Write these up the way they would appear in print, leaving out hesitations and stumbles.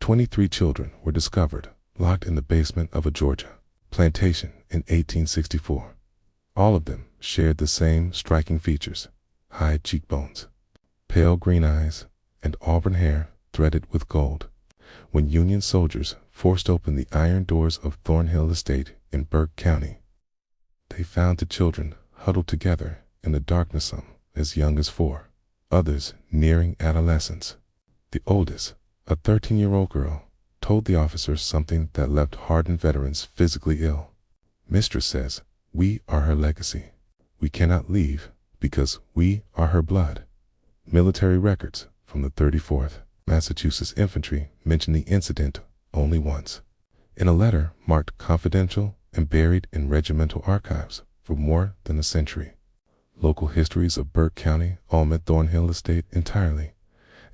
23 children were discovered locked in the basement of a Georgia plantation in 1864. All of them shared the same striking features: high cheekbones, pale green eyes, and auburn hair threaded with gold. When Union soldiers forced open the iron doors of Thornhill Estate in Burke County, they found the children huddled together in the darkness, some as young as 4, others nearing adolescence. The oldest, a 13-year-old girl, told the officers something that left hardened veterans physically ill. "Mistress says we are her legacy. We cannot leave because we are her blood." Military records from the 34th Massachusetts Infantry mention the incident only once, in a letter marked confidential and buried in regimental archives for more than a century. Local histories of Burke County omit Thornhill Estate entirely,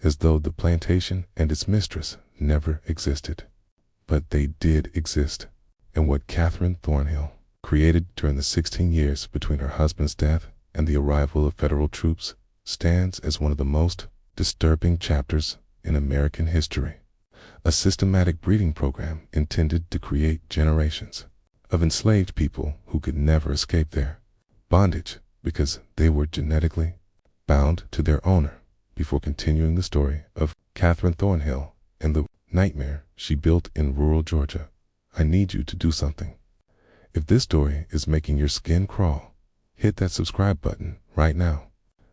as though the plantation and its mistress never existed. But they did exist, and what Catherine Thornhill created during the 16 years between her husband's death and the arrival of federal troops stands as one of the most disturbing chapters in American history. A systematic breeding program intended to create generations of enslaved people who could never escape their bondage because they were genetically bound to their owner, before continuing the story of Catherine Thornhill and the nightmare she built in rural Georgia. I need you to do something. If this story is making your skin crawl, hit that subscribe button right now.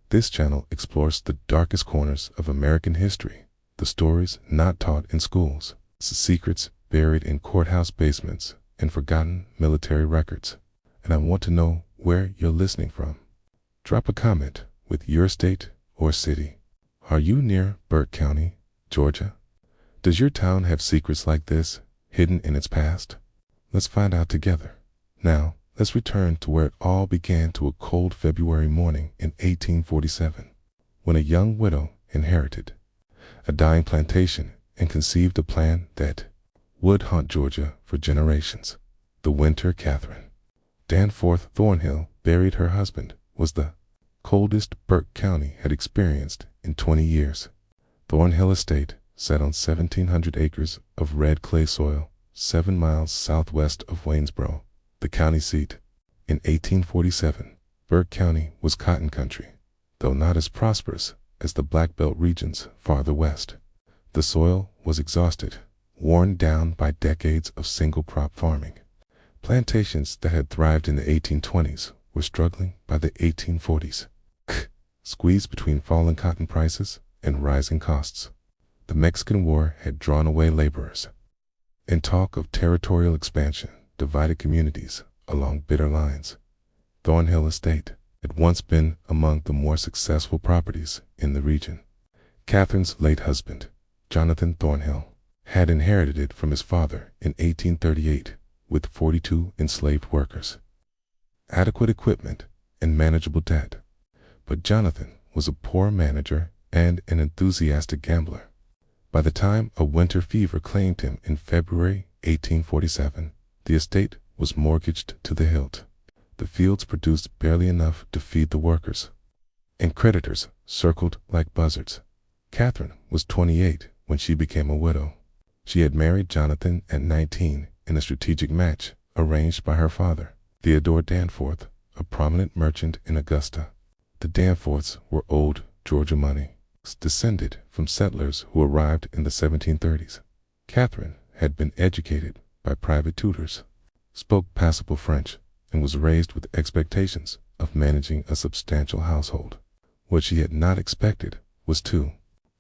This channel explores the darkest corners of American history, the stories not taught in schools, the secrets buried in courthouse basements and forgotten military records. And I want to know where you're listening from. Drop a comment with your state or city. Are you near Burke County, Georgia? Does your town have secrets like this hidden in its past? Let's find out together. Now, let's return to where it all began, to a cold February morning in 1847, when a young widow inherited a dying plantation and conceived a plan that would haunt Georgia for generations. The winter Catherine Danforth Thornhill buried her husband was the coldest Burke County had experienced in 20 years. Thornhill Estate sat on 1,700 acres of red clay soil 7 miles southwest of Waynesboro, the county seat. In 1847, Burke County was cotton country, though not as prosperous as the Black Belt regions farther west. The soil was exhausted, worn down by decades of single-crop farming. Plantations that had thrived in the 1820s were struggling by the 1840s, squeezed between falling cotton prices and rising costs. The Mexican War had drawn away laborers, and talk of territorial expansion divided communities along bitter lines. Thornhill Estate had once been among the more successful properties in the region. Catherine's late husband, Jonathan Thornhill, had inherited it from his father in 1838 with 42 enslaved workers, adequate equipment, and manageable debt. But Jonathan was a poor manager and an enthusiastic gambler. By the time a winter fever claimed him in February 1847, the estate was mortgaged to the hilt. The fields produced barely enough to feed the workers, and creditors circled like buzzards. Catherine was 28 when she became a widow. She had married Jonathan at 19 in a strategic match arranged by her father, Theodore Danforth, a prominent merchant in Augusta. The Danforths were old Georgia money, descended from settlers who arrived in the 1730s. Catherine had been educated by private tutors, spoke passable French, and was raised with expectations of managing a substantial household. What she had not expected was to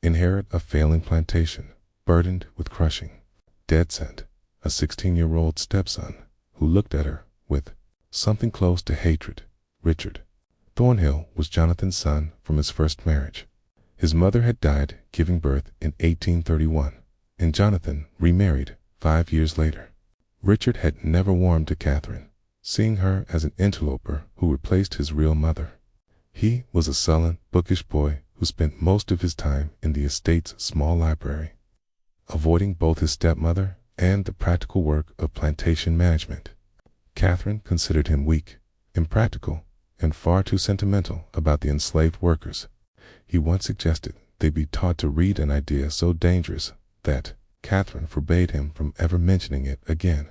inherit a failing plantation burdened with crushing debt, and a 16-year-old stepson who looked at her with something close to hatred. Richard Thornhill was Jonathan's son from his first marriage. His mother had died giving birth in 1831, and Jonathan remarried 5 years later. Richard had never warmed to Catherine, seeing her as an interloper who replaced his real mother. He was a sullen, bookish boy who spent most of his time in the estate's small library, avoiding both his stepmother and the practical work of plantation management. Catherine considered him weak, impractical, and far too sentimental about the enslaved workers. He once suggested they be taught to read, an idea so dangerous that Catherine forbade him from ever mentioning it again.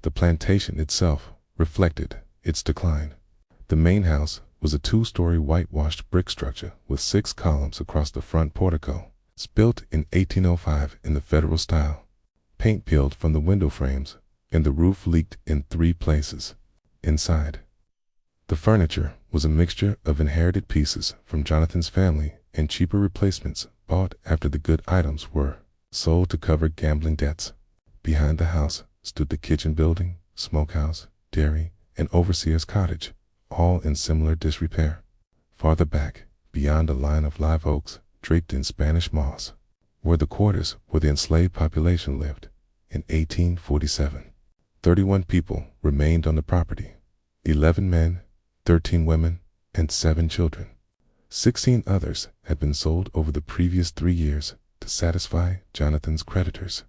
The plantation itself reflected its decline. The main house was a two-story whitewashed brick structure with 6 columns across the front portico. It's built in 1805 in the Federal style. Paint peeled from the window frames, and the roof leaked in 3 places. Inside, the furniture was a mixture of inherited pieces from Jonathan's family and cheaper replacements bought after the good items were sold to cover gambling debts. Behind the house stood the kitchen building, smokehouse, dairy, and overseer's cottage, all in similar disrepair. Farther back, beyond a line of live oaks draped in Spanish moss, were the quarters where the enslaved population lived. In 1847, 31 people remained on the property: 11 men, 13 women, and 7 children. 16 others had been sold over the previous 3 years to satisfy Jonathan's creditors.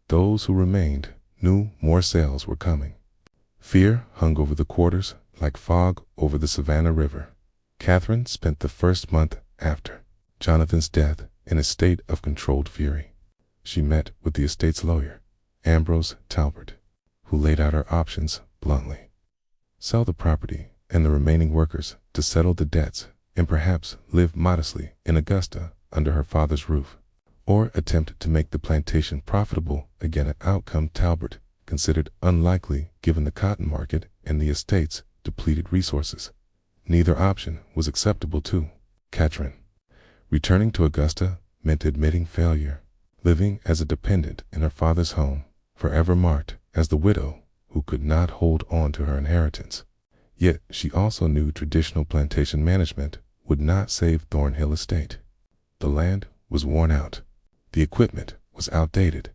Those who remained knew more sales were coming. Fear hung over the quarters like fog over the Savannah River. Catherine spent the first month after Jonathan's death in a state of controlled fury. She met with the estate's lawyer, Ambrose Talbot, who laid out her options bluntly: sell the property and the remaining workers to settle the debts and perhaps live modestly in Augusta under her father's roof, or attempt to make the plantation profitable again, an outcome Talbot considered unlikely given the cotton market and the estate's depleted resources. Neither option was acceptable to Catherine. Returning to Augusta meant admitting failure, living as a dependent in her father's home, forever marked as the widow who could not hold on to her inheritance. Yet she also knew traditional plantation management would not save Thornhill Estate. The land was worn out. The equipment was outdated.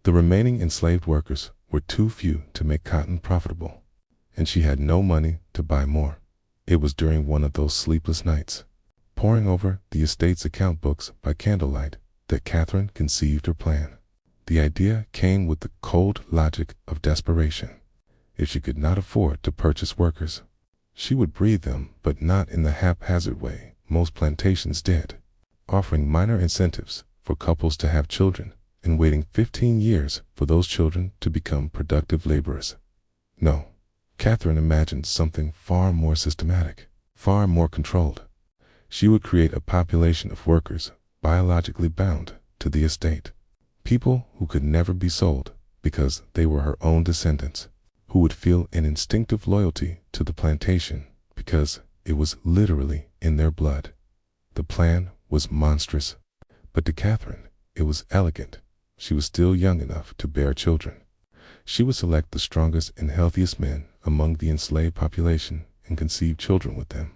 The remaining enslaved workers were too few to make cotton profitable, and she had no money to buy more. It was during one of those sleepless nights, poring over the estate's account books by candlelight, that Catherine conceived her plan. The idea came with the cold logic of desperation. If she could not afford to purchase workers, she would breed them, but not in the haphazard way most plantations did, offering minor incentives for couples to have children and waiting 15 years for those children to become productive laborers. No, Catherine imagined something far more systematic, far more controlled. She would create a population of workers biologically bound to the estate, people who could never be sold because they were her own descendants, who would feel an instinctive loyalty to the plantation because it was literally in their blood. The plan was monstrous, but to Catherine it was elegant. She was still young enough to bear children. She would select the strongest and healthiest men among the enslaved population and conceive children with them.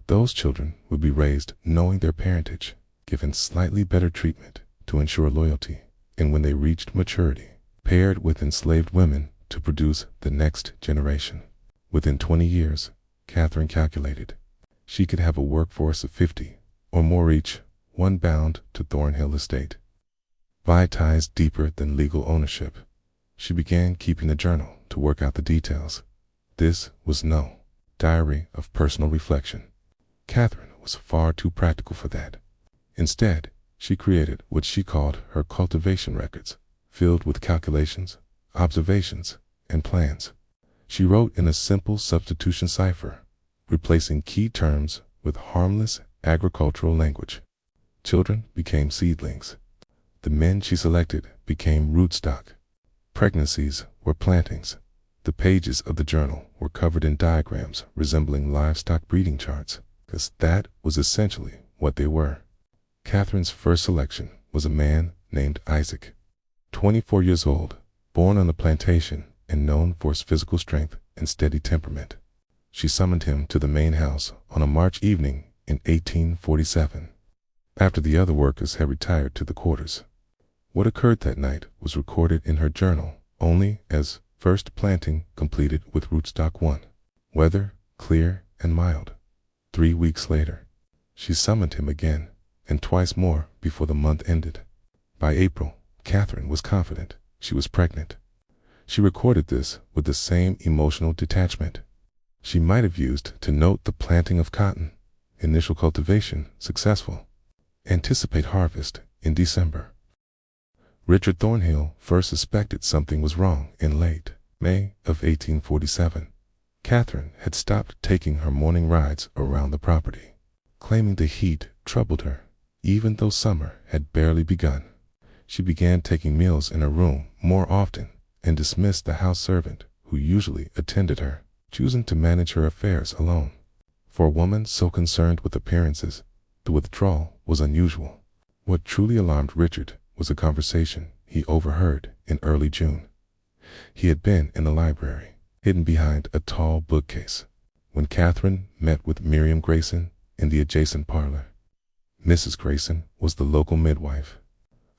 Those children would be raised knowing their parentage, given slightly better treatment to ensure loyalty, and when they reached maturity, paired with enslaved women to produce the next generation. Within 20 years, Catherine calculated, she could have a workforce of 50 or more each, one bound to Thornhill Estate. By ties deeper than legal ownership, she began keeping a journal to work out the details. This was no diary of personal reflection. Catherine was far too practical for that. Instead, she created what she called her cultivation records, filled with calculations, observations, and plans. She wrote in a simple substitution cipher, replacing key terms with harmless agricultural language. Children became seedlings. The men she selected became rootstock. Pregnancies were plantings. The pages of the journal were covered in diagrams resembling livestock breeding charts, because that was essentially what they were. Catherine's first selection was a man named Isaac, 24 years old, born on the plantation and known for his physical strength and steady temperament. She summoned him to the main house on a March evening in 1847, after the other workers had retired to the quarters. What occurred that night was recorded in her journal only as first planting completed with rootstock 1. Weather clear and mild. 3 weeks later, she summoned him again, and twice more before the month ended. By April, Catherine was confident she was pregnant. She recorded this with the same emotional detachment she might have used to note the planting of cotton, initial cultivation successful, anticipate harvest in December. Richard Thornhill first suspected something was wrong in late May of 1847. Catherine had stopped taking her morning rides around the property, claiming the heat troubled her, even though summer had barely begun. She began taking meals in her room more often and dismissed the house servant who usually attended her, choosing to manage her affairs alone. For a woman so concerned with appearances, the withdrawal was unusual. What truly alarmed Richard was a conversation he overheard in early June. He had been in the library, hidden behind a tall bookcase, when Catherine met with Miriam Grayson in the adjacent parlor. Mrs. Grayson was the local midwife,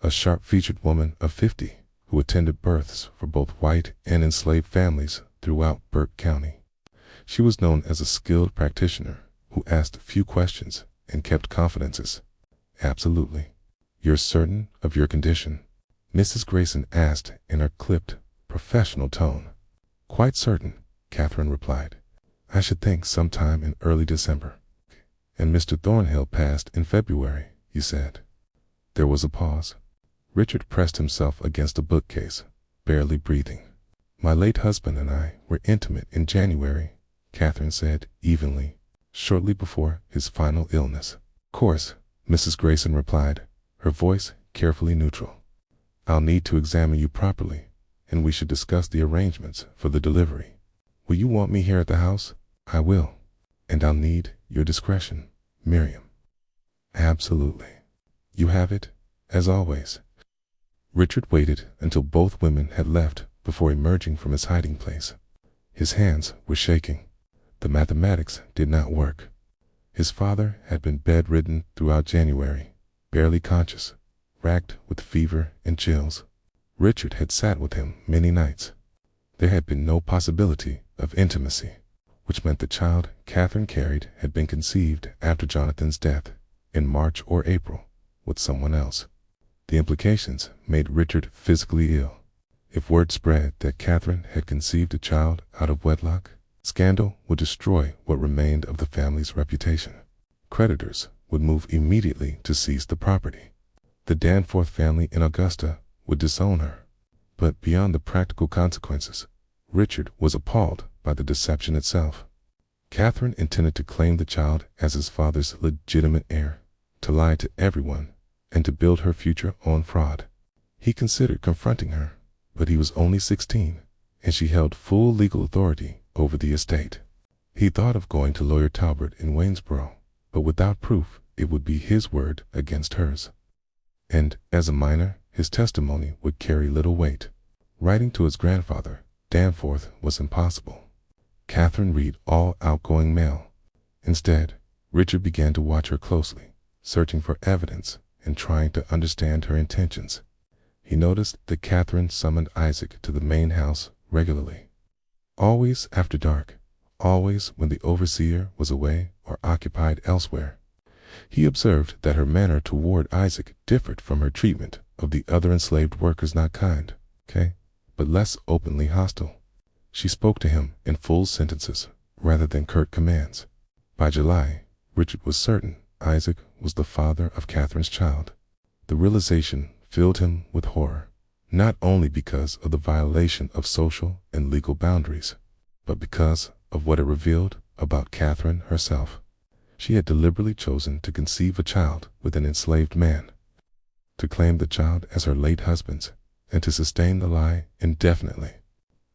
a sharp-featured woman of 50 who attended births for both white and enslaved families throughout Burke County. She was known as a skilled practitioner who asked few questions and kept confidences. "Absolutely. You're certain of your condition?" Mrs. Grayson asked in her clipped, professional tone. "Quite certain," Catherine replied. "I should think sometime in early December." "And Mr. Thornhill passed in February, you said?" There was a pause. Richard pressed himself against a bookcase, barely breathing. "My late husband and I were intimate in January," Catherine said evenly, "shortly before his final illness." "Of course," Mrs. Grayson replied, her voice carefully neutral. "I'll need to examine you properly, and we should discuss the arrangements for the delivery. Will you want me here at the house?" "I will. And I'll need your discretion, Miriam." "Absolutely. You have it, as always." Richard waited until both women had left before emerging from his hiding place. His hands were shaking. The mathematics did not work. His father had been bedridden throughout January, barely conscious, racked with fever and chills. Richard had sat with him many nights. There had been no possibility of intimacy, which meant the child Catherine carried had been conceived after Jonathan's death in March or April with someone else. The implications made Richard physically ill. If word spread that Catherine had conceived a child out of wedlock, scandal would destroy what remained of the family's reputation. Creditors would move immediately to seize the property. The Danforth family in Augusta would disown her. But beyond the practical consequences, Richard was appalled by the deception itself. Catherine intended to claim the child as his father's legitimate heir, to lie to everyone, and to build her future on fraud. He considered confronting her, but he was only 16, and she held full legal authority over the estate. He thought of going to Lawyer Talbot in Waynesboro, but without proof, it would be his word against hers. And, as a minor, his testimony would carry little weight. Writing to his grandfather, Danforth, was impossible. Catherine read all outgoing mail. Instead, Richard began to watch her closely, searching for evidence and trying to understand her intentions. He noticed that Catherine summoned Isaac to the main house regularly. Always after dark, always when the overseer was away or occupied elsewhere. He observed that her manner toward Isaac differed from her treatment of the other enslaved workers, not kind, but less openly hostile. She spoke to him in full sentences rather than curt commands. By July, Richard was certain Isaac was the father of Catherine's child. The realization filled him with horror, not only because of the violation of social and legal boundaries, but because of what it revealed about Catherine herself. She had deliberately chosen to conceive a child with an enslaved man, to claim the child as her late husband's, and to sustain the lie indefinitely.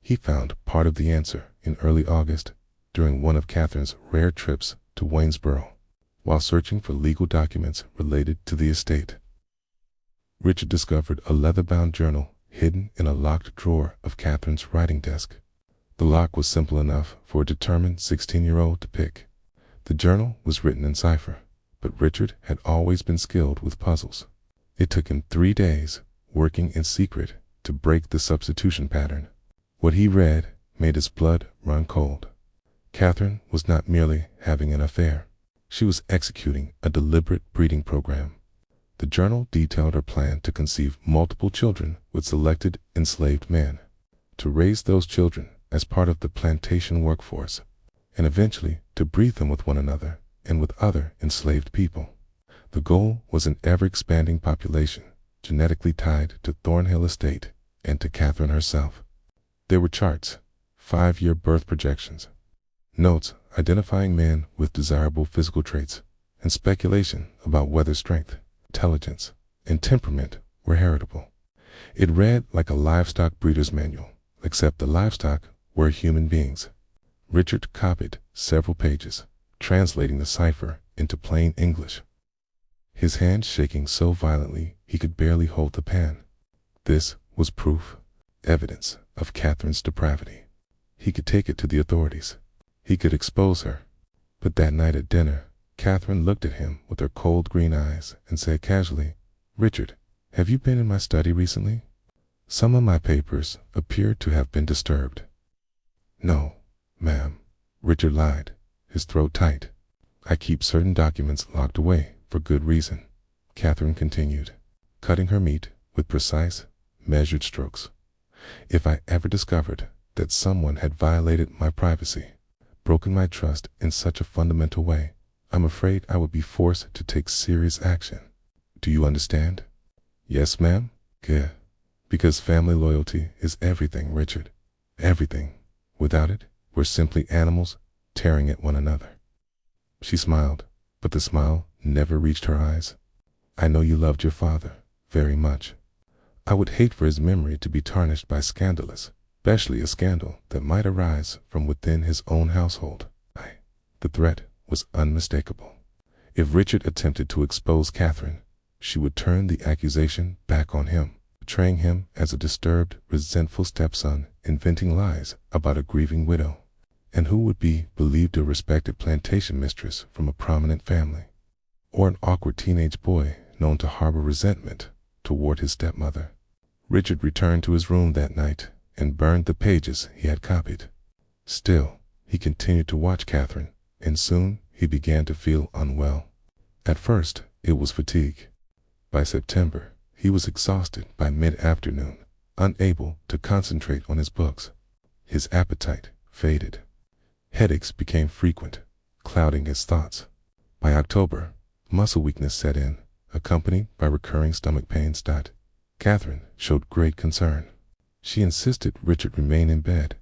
He found part of the answer in early August during one of Catherine's rare trips to Waynesboro, while searching for legal documents related to the estate. Richard discovered a leather-bound journal hidden in a locked drawer of Catherine's writing desk. The lock was simple enough for a determined 16-year-old to pick. The journal was written in cipher, but Richard had always been skilled with puzzles. It took him 3 days, working in secret, to break the substitution pattern. What he read made his blood run cold. Catherine was not merely having an affair. She was executing a deliberate breeding program. The journal detailed her plan to conceive multiple children with selected enslaved men, to raise those children as part of the plantation workforce, and eventually to breed them with one another and with other enslaved people. The goal was an ever-expanding population, genetically tied to Thornhill Estate and to Catherine herself. There were charts, 5-year birth projections, notes identifying men with desirable physical traits, and speculation about whether strength, intelligence, and temperament were heritable. It read like a livestock breeder's manual, except the livestock were human beings. Richard copied several pages, translating the cipher into plain English, his hand shaking so violently he could barely hold the pen. This was proof, evidence of Catherine's depravity. He could take it to the authorities. He could expose her. But that night at dinner, Catherine looked at him with her cold green eyes and said casually, "Richard, have you been in my study recently? Some of my papers appear to have been disturbed." "No, ma'am," Richard lied, his throat tight. "I keep certain documents locked away for good reason," Catherine continued, cutting her meat with precise, measured strokes. "If I ever discovered that someone had violated my privacy, broken my trust in such a fundamental way, I'm afraid I would be forced to take serious action. Do you understand?" "Yes, ma'am." "Good. Because family loyalty is everything, Richard. Everything. Without it, we're simply animals tearing at one another." She smiled, but the smile never reached her eyes. "I know you loved your father very much. I would hate for his memory to be tarnished by scandalous, especially a scandal that might arise from within his own household." The threat was unmistakable. If Richard attempted to expose Catherine, she would turn the accusation back on him, portraying him as a disturbed, resentful stepson inventing lies about a grieving widow, and who would be believed a respected plantation mistress from a prominent family, or an awkward teenage boy known to harbor resentment toward his stepmother. Richard returned to his room that night and burned the pages he had copied. Still, he continued to watch Catherine, and soon he began to feel unwell. At first, it was fatigue. By September, he was exhausted by mid-afternoon, unable to concentrate on his books. His appetite faded. Headaches became frequent, clouding his thoughts. By October, muscle weakness set in, accompanied by recurring stomach pains. Catherine showed great concern. She insisted Richard remain in bed.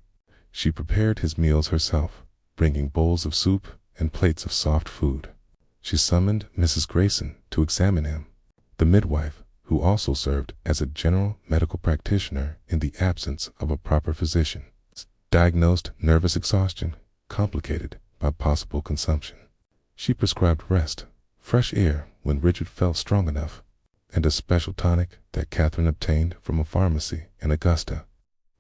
She prepared his meals herself, bringing bowls of soup and plates of soft food. She summoned Mrs. Grayson to examine him, the midwife who also served as a general medical practitioner in the absence of a proper physician. Diagnosed nervous exhaustion, complicated by possible consumption. She prescribed rest, fresh air when Richard felt strong enough, and a special tonic that Catherine obtained from a pharmacy in Augusta.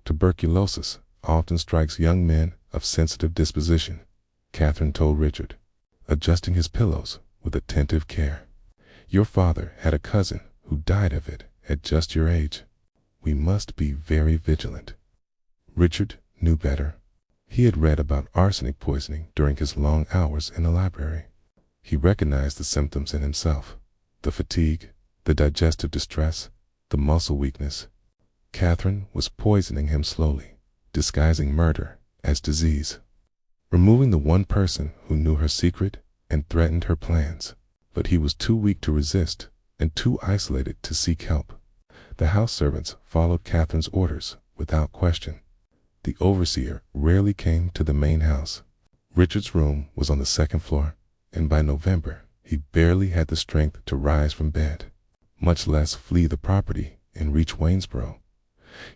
Tuberculosis often strikes young men of sensitive disposition, Catherine told Richard, adjusting his pillows with attentive care. "Your father had a cousin who died of it at just your age. We must be very vigilant." Richard knew better. He had read about arsenic poisoning during his long hours in the library. He recognized the symptoms in himself: the fatigue, the digestive distress, the muscle weakness. Catherine was poisoning him slowly, disguising murder as disease, removing the one person who knew her secret and threatened her plans. But he was too weak to resist and too isolated to seek help. The house servants followed Catherine's orders without question. The overseer rarely came to the main house. Richard's room was on the second floor, and by November he barely had the strength to rise from bed, much less flee the property and reach Waynesboro.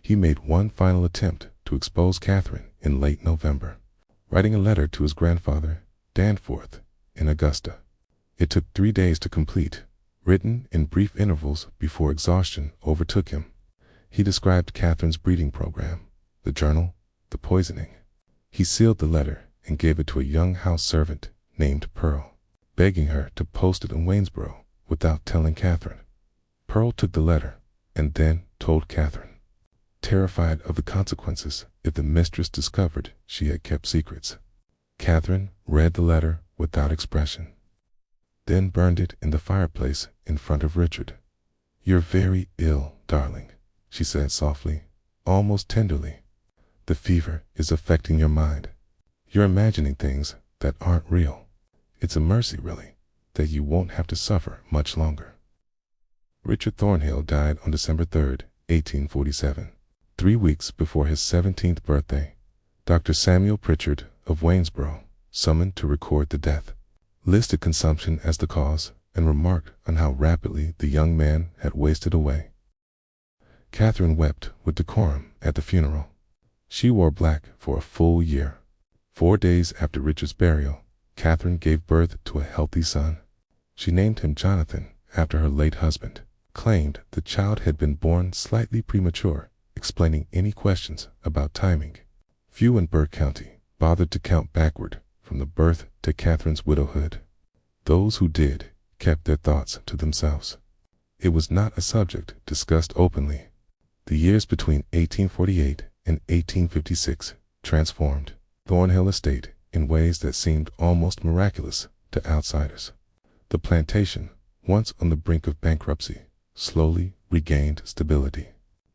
He made one final attempt to expose Catherine in late November, writing a letter to his grandfather, Danforth, in Augusta. It took 3 days to complete, written in brief intervals before exhaustion overtook him. He described Catherine's breeding program, the journal, the poisoning. He sealed the letter and gave it to a young house servant named Pearl, begging her to post it in Waynesboro without telling Catherine. Pearl took the letter and then told Catherine, terrified of the consequences if the mistress discovered she had kept secrets. Catherine read the letter without expression, then burned it in the fireplace in front of Richard. "You're very ill, darling," she said softly, almost tenderly. "The fever is affecting your mind. You're imagining things that aren't real. It's a mercy, really, that you won't have to suffer much longer." Richard Thornhill died on December 3, 1847. 3 weeks before his 17th birthday, Dr. Samuel Pritchard of Waynesboro, summoned to record the death, listed consumption as the cause, and remarked on how rapidly the young man had wasted away. Catherine wept with decorum at the funeral. She wore black for a full year. 4 days after Richard's burial, Catherine gave birth to a healthy son. She named him Jonathan after her late husband, claimed the child had been born slightly premature, explaining any questions about timing. Few in Burke County bothered to count backward from the birth to Catherine's widowhood. Those who did kept their thoughts to themselves. It was not a subject discussed openly. The years between 1848 and 1856 transformed Thornhill Estate in ways that seemed almost miraculous to outsiders. The plantation, once on the brink of bankruptcy, slowly regained stability.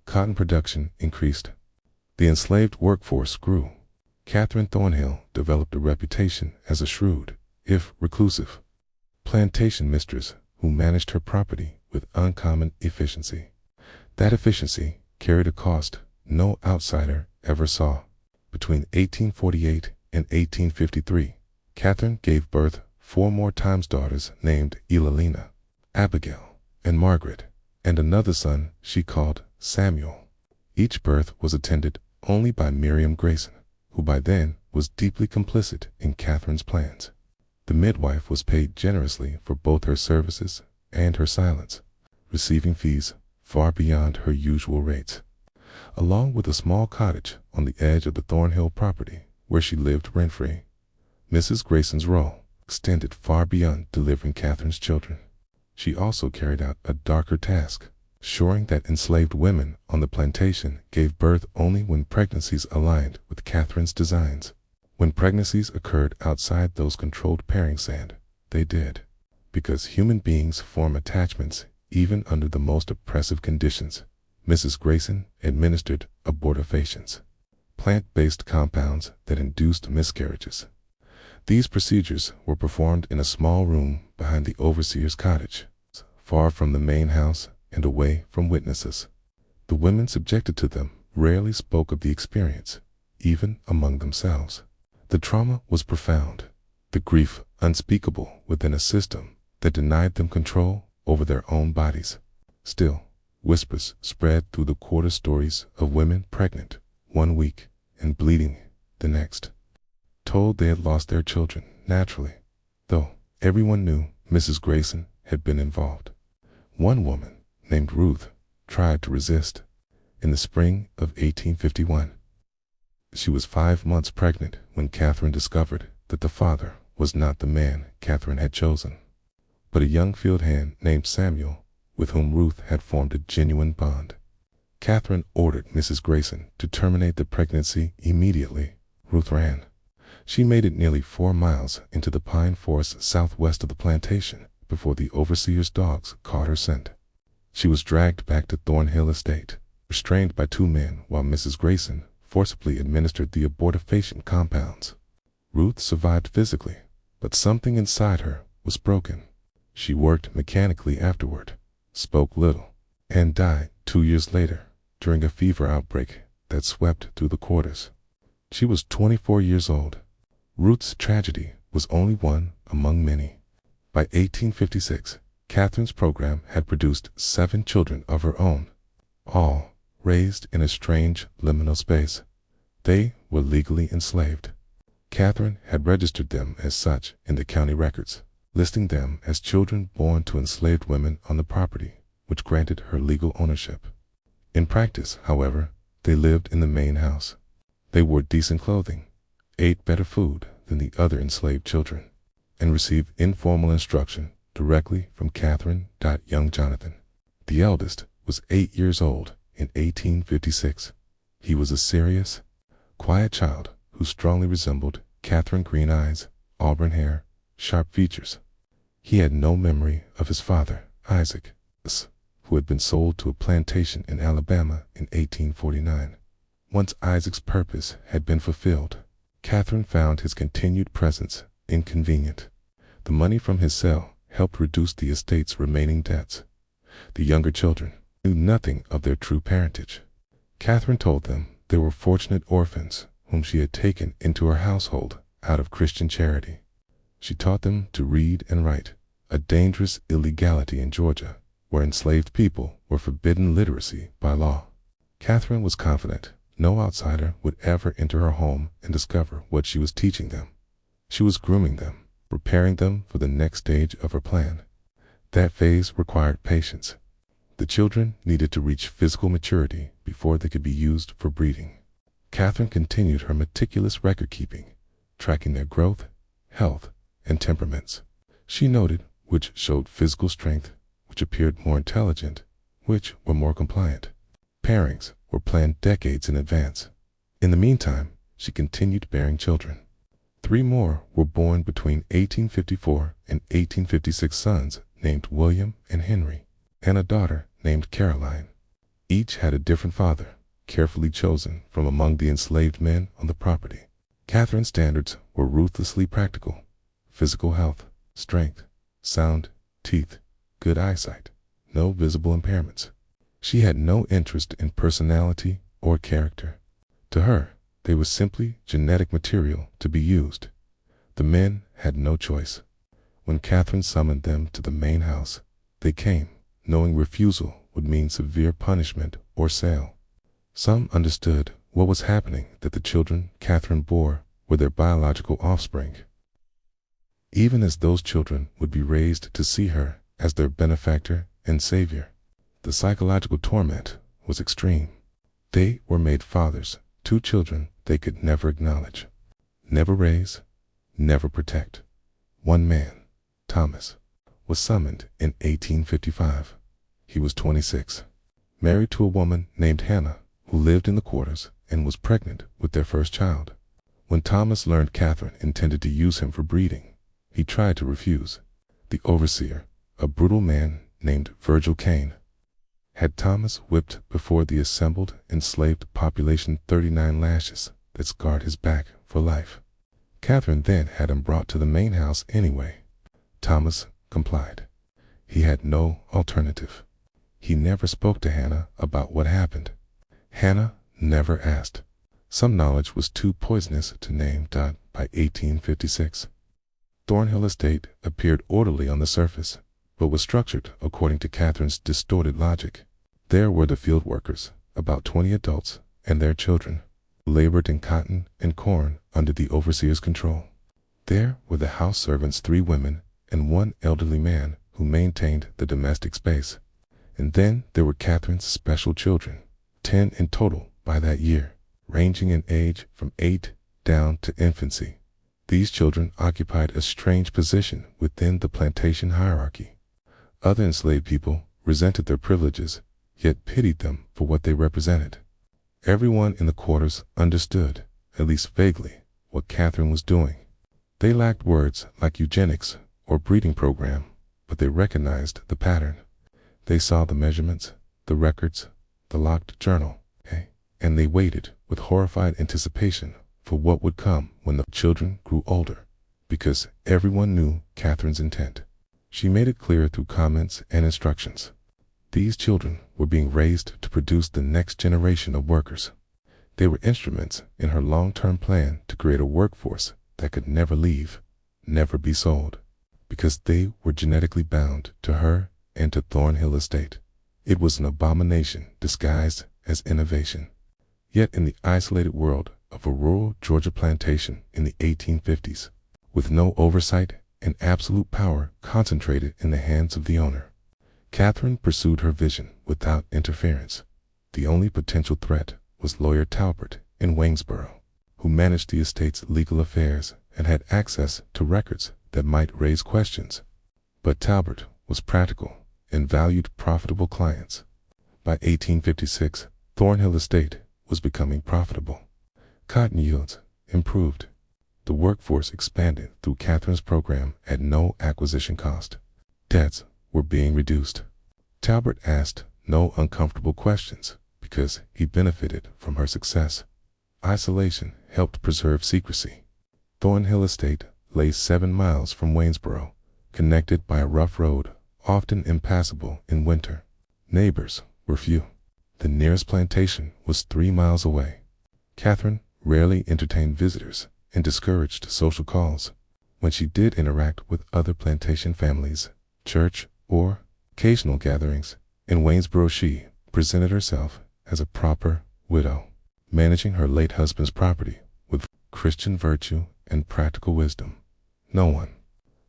Cotton production increased. The enslaved workforce grew. Catherine Thornhill developed a reputation as a shrewd, if reclusive, plantation mistress who managed her property with uncommon efficiency. That efficiency carried a cost no outsider ever saw. Between 1848 and 1853, Catherine gave birth 4 more times daughters named Elalina, Abigail, and Margaret, and another son she called Samuel. Each birth was attended only by Miriam Grayson, who by then was deeply complicit in Catherine's plans. The midwife was paid generously for both her services and her silence, receiving fees far beyond her usual rates. Along with a small cottage on the edge of the Thornhill property where she lived rent-free, Mrs. Grayson's role extended far beyond delivering Catherine's children. She also carried out a darker task, assuring that enslaved women on the plantation gave birth only when pregnancies aligned with Catherine's designs. When pregnancies occurred outside those controlled pairing sand, they did, because human beings form attachments even under the most oppressive conditions. Mrs. Grayson administered abortifacients, plant-based compounds that induced miscarriages. These procedures were performed in a small room behind the overseer's cottage, far from the main house and away from witnesses. The women subjected to them rarely spoke of the experience, even among themselves. The trauma was profound, the grief unspeakable within a system that denied them control over their own bodies. Still, whispers spread through the quarter stories of women pregnant 1 week and bleeding the next, told they had lost their children naturally, though everyone knew Mrs. Grayson had been involved. One woman, named Ruth, tried to resist. In the spring of 1851, she was 5 months pregnant when Catherine discovered that the father was not the man Catherine had chosen, but a young field hand named Samuel, with whom Ruth had formed a genuine bond. Catherine ordered Mrs. Grayson to terminate the pregnancy immediately. Ruth ran. She made it nearly 4 miles into the pine forest southwest of the plantation before the overseer's dogs caught her scent. She was dragged back to Thornhill Estate, restrained by 2 men while Mrs. Grayson forcibly administered the abortifacient compounds. Ruth survived physically, but something inside her was broken. She worked mechanically afterward, spoke little, and died 2 years later during a fever outbreak that swept through the quarters. She was 24 years old. Ruth's tragedy was only one among many. By 1856, Catherine's program had produced 7 children of her own, all raised in a strange liminal space. They were legally enslaved. Catherine had registered them as such in the county records, listing them as children born to enslaved women on the property, which granted her legal ownership. In practice, however, they lived in the main house. They wore decent clothing, ate better food than the other enslaved children, and received informal instruction directly from Catherine. Young Jonathan, the eldest, was 8 years old in 1856. He was a serious, quiet child who strongly resembled Catherine. Green eyes, auburn hair, sharp features. He had no memory of his father, Isaac, who had been sold to a plantation in Alabama in 1849. Once Isaac's purpose had been fulfilled, Catherine found his continued presence inconvenient. The money from his sale helped reduce the estate's remaining debts. The younger children knew nothing of their true parentage. Catherine told them they were fortunate orphans whom she had taken into her household out of Christian charity. She taught them to read and write, a dangerous illegality in Georgia, where enslaved people were forbidden literacy by law. Catherine was confident no outsider would ever enter her home and discover what she was teaching them. She was grooming them, preparing them for the next stage of her plan. That phase required patience. The children needed to reach physical maturity before they could be used for breeding. Catherine continued her meticulous record-keeping, tracking their growth, health, and temperaments. She noted which showed physical strength, which appeared more intelligent, which were more compliant. Pairings were planned decades in advance. In the meantime, she continued bearing children. 3 more were born between 1854 and 1856, sons named William and Henry, and a daughter named Caroline. Each had a different father, carefully chosen from among the enslaved men on the property. Catherine's standards were ruthlessly practical: physical health, strength, sound teeth, good eyesight, no visible impairments. She had no interest in personality or character. To her, they were simply genetic material to be used. The men had no choice. When Catherine summoned them to the main house, they came, knowing refusal would mean severe punishment or sale. Some understood what was happening, that the children Catherine bore were their biological offspring. Even as those children would be raised to see her as their benefactor and savior, the psychological torment was extreme. They were made fathers to children they could never acknowledge, never raise, never protect. One man, Thomas, was summoned in 1855. He was 26, married to a woman named Hannah, who lived in the quarters and was pregnant with their first child. When Thomas learned Catherine intended to use him for breeding, he tried to refuse. The overseer, a brutal man named Virgil Kane, had Thomas whipped before the assembled enslaved population 39 lashes that scarred his back for life. Catherine then had him brought to the main house anyway. Thomas complied. He had no alternative. He never spoke to Hannah about what happened. Hannah never asked. Some knowledge was too poisonous to name. By 1856, Thornhill Estate appeared orderly on the surface, but was structured according to Catherine's distorted logic. There were the field workers, about 20 adults, and their children, who labored in cotton and corn under the overseer's control. There were the house servants, 3 women, and 1 elderly man who maintained the domestic space. And then there were Catherine's special children, 10 in total by that year, ranging in age from 8 down to infancy. These children occupied a strange position within the plantation hierarchy. Other enslaved people resented their privileges, yet pitied them for what they represented. Everyone in the quarters understood, at least vaguely, what Catherine was doing. They lacked words like eugenics or breeding program, but they recognized the pattern. They saw the measurements, the records, the locked journal, and they waited with horrified anticipation for what would come when the children grew older, because everyone knew Catherine's intent. She made it clear through comments and instructions. These children were being raised to produce the next generation of workers. They were instruments in her long-term plan to create a workforce that could never leave, never be sold, because they were genetically bound to her and to Thornhill Estate. It was an abomination disguised as innovation. Yet in the isolated world of a rural Georgia plantation in the 1850s, with no oversight and absolute power concentrated in the hands of the owner, Catherine pursued her vision without interference. The only potential threat was lawyer Talbert in Waynesboro, who managed the estate's legal affairs and had access to records that might raise questions. But Talbert was practical and valued profitable clients. By 1856, Thornhill Estate was becoming profitable. Cotton yields improved. The workforce expanded through Catherine's program at no acquisition cost. Debts were being reduced. Talbert asked no uncomfortable questions because he benefited from her success. Isolation helped preserve secrecy. Thornhill Estate lay 7 miles from Waynesboro, connected by a rough road, often impassable in winter. Neighbors were few. The nearest plantation was 3 miles away. Catherine rarely entertained visitors and discouraged social calls. When she did interact with other plantation families, church, or occasional gatherings in Waynesboro, she presented herself as a proper widow, managing her late husband's property with Christian virtue and practical wisdom. No one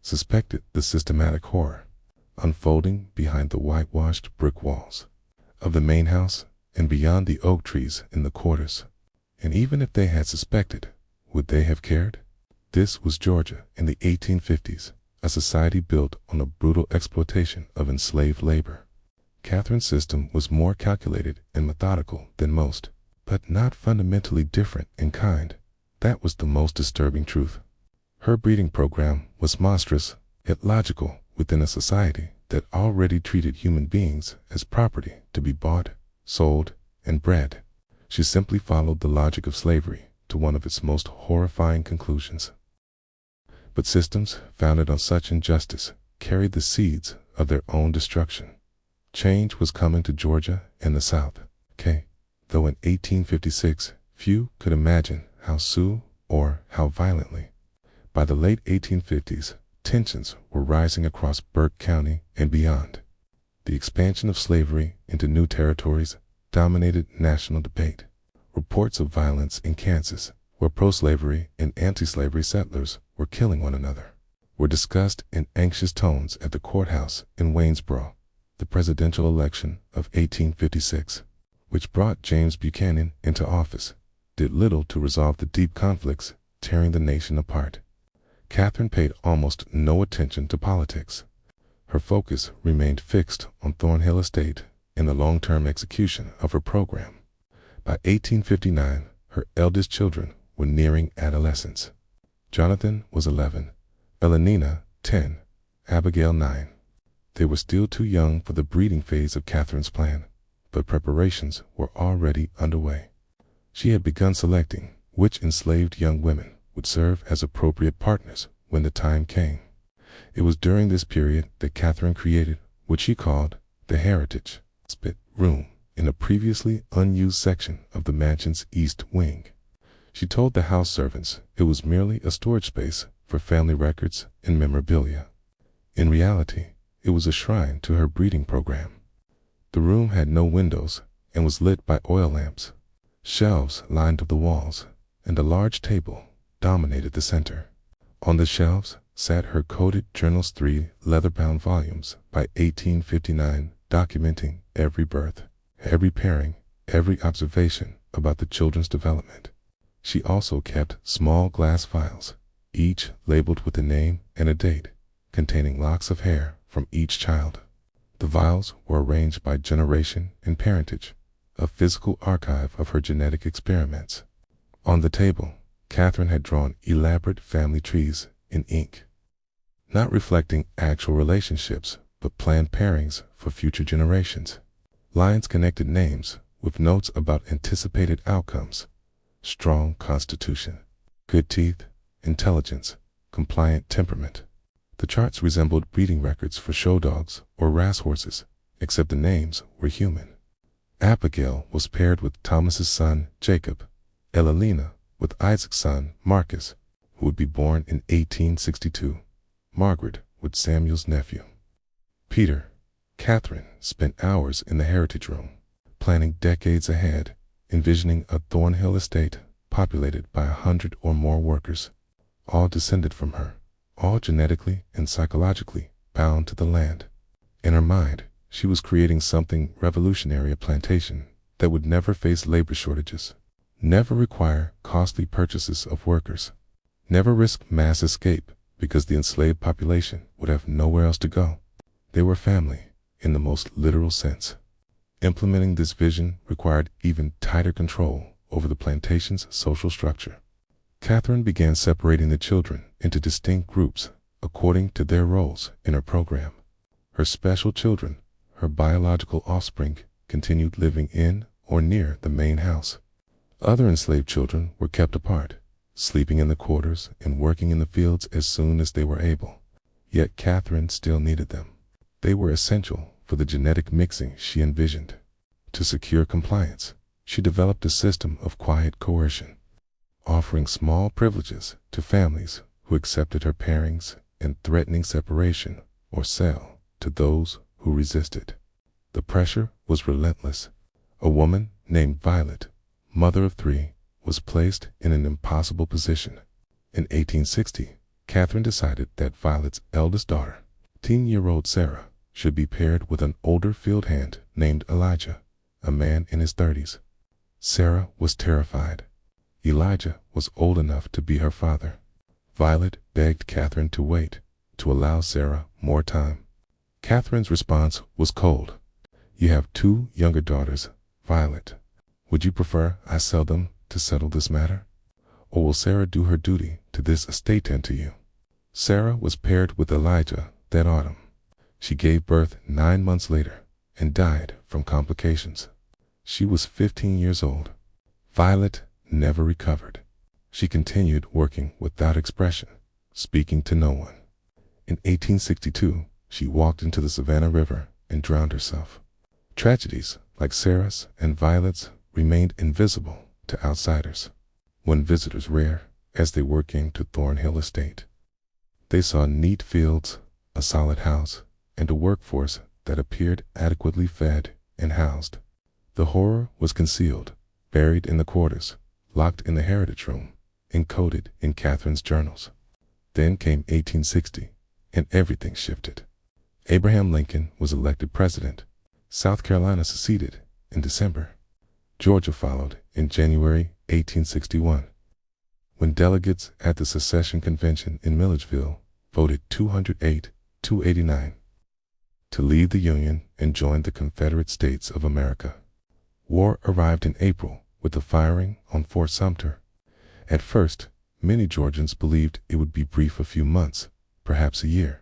suspected the systematic horror unfolding behind the whitewashed brick walls of the main house and beyond the oak trees in the quarters. And even if they had suspected, would they have cared? This was Georgia in the 1850s, a society built on a brutal exploitation of enslaved labor. Catherine's system was more calculated and methodical than most, but not fundamentally different in kind. That was the most disturbing truth. Her breeding program was monstrous, yet logical within a society that already treated human beings as property to be bought, sold, and bred. She simply followed the logic of slavery to one of its most horrifying conclusions. But systems founded on such injustice carried the seeds of their own destruction. Change was coming to Georgia and the South, though in 1856 few could imagine how soon or how violently. By the late 1850s, tensions were rising across Burke County and beyond. The expansion of slavery into new territories dominated national debate. Reports of violence in Kansas, where pro-slavery and anti-slavery settlers were killing one another, were discussed in anxious tones at the courthouse in Waynesboro. The presidential election of 1856, which brought James Buchanan into office, did little to resolve the deep conflicts tearing the nation apart. Catherine paid almost no attention to politics. Her focus remained fixed on Thornhill Estate and the long-term execution of her program. By 1859, her eldest children were nearing adolescence. Jonathan was 11, Elenina 10, Abigail 9. They were still too young for the breeding phase of Catherine's plan, but preparations were already underway. She had begun selecting which enslaved young women would serve as appropriate partners when the time came. It was during this period that Catherine created what she called the Heritage Spit Room in a previously unused section of the mansion's east wing. She told the house servants it was merely a storage space for family records and memorabilia. In reality, it was a shrine to her breeding program. The room had no windows and was lit by oil lamps. Shelves lined the walls, and a large table dominated the center. On the shelves sat her coded journal's 3 leather-bound volumes by 1859, documenting every birth, every pairing, every observation about the children's development. She also kept small glass vials, each labeled with a name and a date, containing locks of hair from each child. The vials were arranged by generation and parentage, a physical archive of her genetic experiments. On the table, Catherine had drawn elaborate family trees in ink, not reflecting actual relationships, but planned pairings for future generations. Lines connected names with notes about anticipated outcomes: strong constitution, good teeth, intelligence, compliant temperament. The charts resembled breeding records for show dogs or racehorses, except the names were human. Abigail was paired with Thomas's son, Jacob, Elenina with Isaac's son, Marcus, who would be born in 1862, Margaret with Samuel's nephew, Peter. Catherine spent hours in the Heritage Room, planning decades ahead, envisioning a Thornhill estate populated by 100 or more workers, all descended from her, all genetically and psychologically bound to the land. In her mind, she was creating something revolutionary: a plantation that would never face labor shortages, never require costly purchases of workers, never risk mass escape because the enslaved population would have nowhere else to go. They were family in the most literal sense. Implementing this vision required even tighter control over the plantation's social structure. Catherine began separating the children into distinct groups according to their roles in her program. Her special children, her biological offspring, continued living in or near the main house. Other enslaved children were kept apart, sleeping in the quarters and working in the fields as soon as they were able. Yet Catherine still needed them. They were essential for the genetic mixing she envisioned. To secure compliance, she developed a system of quiet coercion, offering small privileges to families who accepted her pairings and threatening separation or sale to those who resisted. The pressure was relentless. A woman named Violet, mother of 3, was placed in an impossible position. In 1860, Catherine decided that Violet's eldest daughter, 10-year-old Sarah, should be paired with an older field hand named Elijah, a man in his 30s. Sarah was terrified. Elijah was old enough to be her father. Violet begged Catherine to wait, to allow Sarah more time. Catherine's response was cold. "You have 2 younger daughters, Violet. Would you prefer I sell them to settle this matter? Or will Sarah do her duty to this estate and to you?" Sarah was paired with Elijah that autumn. She gave birth 9 months later and died from complications. She was 15 years old. Violet never recovered. She continued working without expression, speaking to no one. In 1862, she walked into the Savannah River and drowned herself. Tragedies like Sarah's and Violet's remained invisible to outsiders. When visitors rare, as they were came to Thornhill Estate, they saw neat fields, a solid house, and a workforce that appeared adequately fed and housed. The horror was concealed, buried in the quarters, locked in the heritage room, encoded in Catherine's journals. Then came 1860, and everything shifted. Abraham Lincoln was elected president. South Carolina seceded in December. Georgia followed in January 1861, when delegates at the secession convention in Milledgeville voted 208-289 to leave the Union and join the Confederate States of America. War arrived in April with the firing on Fort Sumter. At first, many Georgians believed it would be brief, a few months, perhaps a year,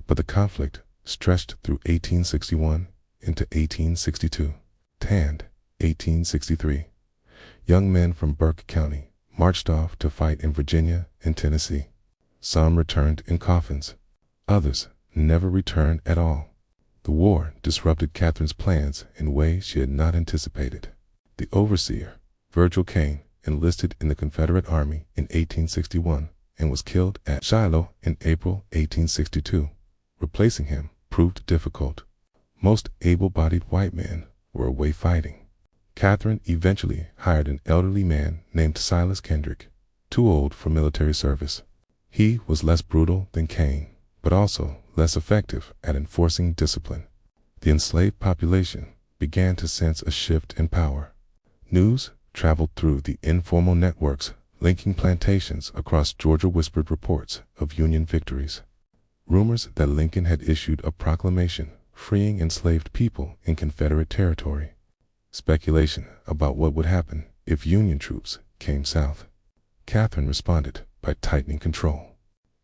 but the conflict stretched through 1861 into 1862. And 1863, young men from Burke County marched off to fight in Virginia and Tennessee. Some returned in coffins. Others never returned at all. The war disrupted Catherine's plans in ways she had not anticipated. The overseer, Virgil Kane, enlisted in the Confederate Army in 1861 and was killed at Shiloh in April 1862. Replacing him proved difficult. Most able-bodied white men were away fighting. Catherine eventually hired an elderly man named Silas Kendrick, too old for military service. He was less brutal than Kane, but also less effective at enforcing discipline. The enslaved population began to sense a shift in power. News traveled through the informal networks linking plantations across Georgia, whispered reports of Union victories. Rumors that Lincoln had issued a proclamation freeing enslaved people in Confederate territory. Speculation about what would happen if Union troops came south. Catherine responded by tightening control.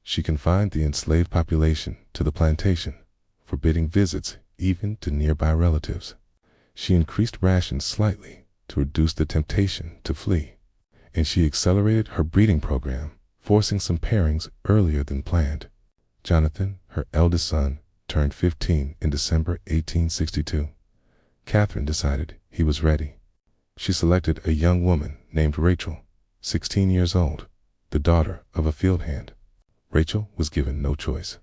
She confined the enslaved population to the plantation, forbidding visits even to nearby relatives. She increased rations slightly to reduce the temptation to flee, and she accelerated her breeding program, forcing some pairings earlier than planned. Jonathan, her eldest son, turned 15 in December 1862. Catherine decided he was ready. She selected a young woman named Rachel, 16 years old, the daughter of a field hand. Rachel was given no choice.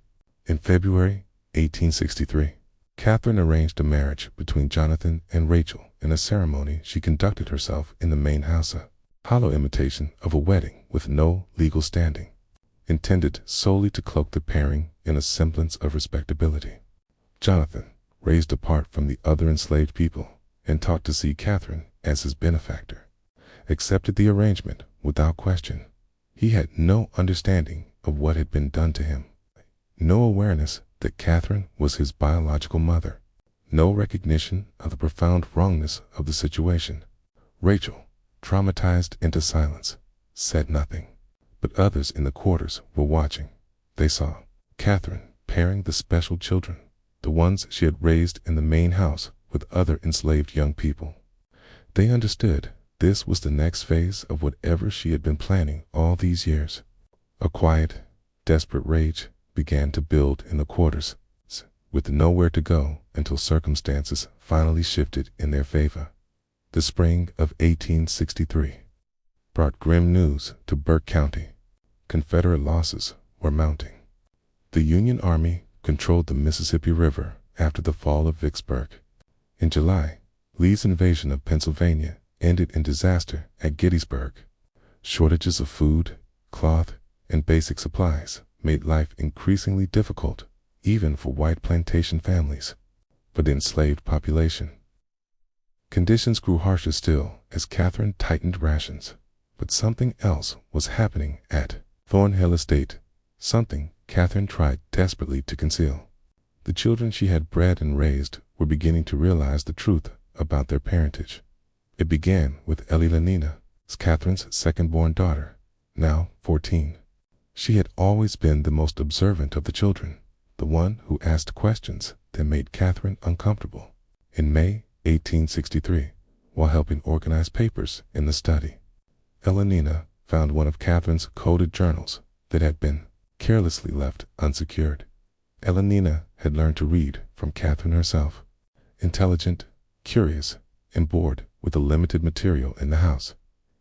In February 1863, Catherine arranged a marriage between Jonathan and Rachel in a ceremony she conducted herself in the main house, a hollow imitation of a wedding with no legal standing, intended solely to cloak the pairing in a semblance of respectability. Jonathan, raised apart from the other enslaved people and taught to see Catherine as his benefactor, accepted the arrangement without question. He had no understanding of what had been done to him, no awareness that Catherine was his biological mother, no recognition of the profound wrongness of the situation. Rachel, traumatized into silence, said nothing, but others in the quarters were watching. They saw Catherine pairing the special children, the ones she had raised in the main house, with other enslaved young people. They understood this was the next phase of whatever she had been planning all these years. A quiet, desperate rage began to build in the quarters. with nowhere to go until circumstances finally shifted in their favor. The spring of 1863 brought grim news to Burke County. Confederate losses were mounting. The Union Army controlled the Mississippi River after the fall of Vicksburg. In July, Lee's invasion of Pennsylvania ended in disaster at Gettysburg. Shortages of food, cloth, and basic supplies made life increasingly difficult, even for white plantation families. For the enslaved population, conditions grew harsher still as Catherine tightened rations. But something else was happening at Thornhill Estate, something Catherine tried desperately to conceal. The children she had bred and raised were beginning to realize the truth about their parentage. It began with Elenina, Catherine's second-born daughter, now 14. She had always been the most observant of the children, the one who asked questions that made Catherine uncomfortable. In May 1863, while helping organize papers in the study, Elenina found one of Catherine's coded journals that had been carelessly left unsecured. Elenina had learned to read from Catherine herself. Intelligent, curious, and bored with the limited material in the house,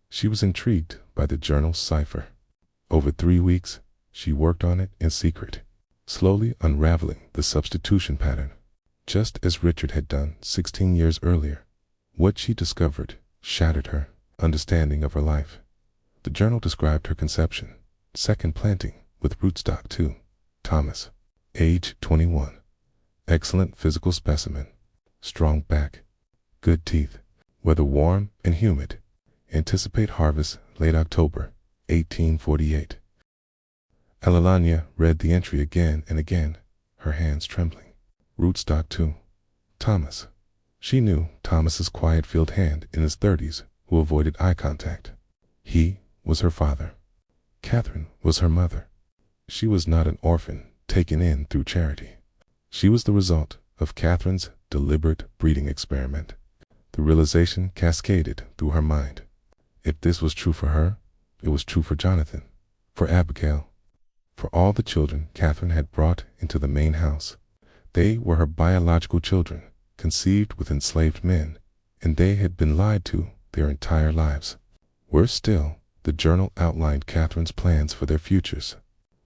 she was intrigued by the journal's cipher. Over 3 weeks, she worked on it in secret, slowly unraveling the substitution pattern. Just as Richard had done 16 years earlier, what she discovered shattered her understanding of her life. The journal described her conception, second planting with rootstock 2, Thomas, age 21, excellent physical specimen, strong back, good teeth, weather warm and humid, anticipate harvest late October 1848. Elenina read the entry again and again, her hands trembling. Rootstock 2, Thomas. She knew Thomas's quiet-field hand in his 30s who avoided eye contact. He was her father. Catherine was her mother. She was not an orphan taken in through charity. She was the result of Catherine's deliberate breeding experiment. The realization cascaded through her mind. If this was true for her, it was true for Jonathan, for Abigail, for all the children Catherine had brought into the main house. They were her biological children, conceived with enslaved men, and they had been lied to their entire lives. Worse still, the journal outlined Catherine's plans for their futures.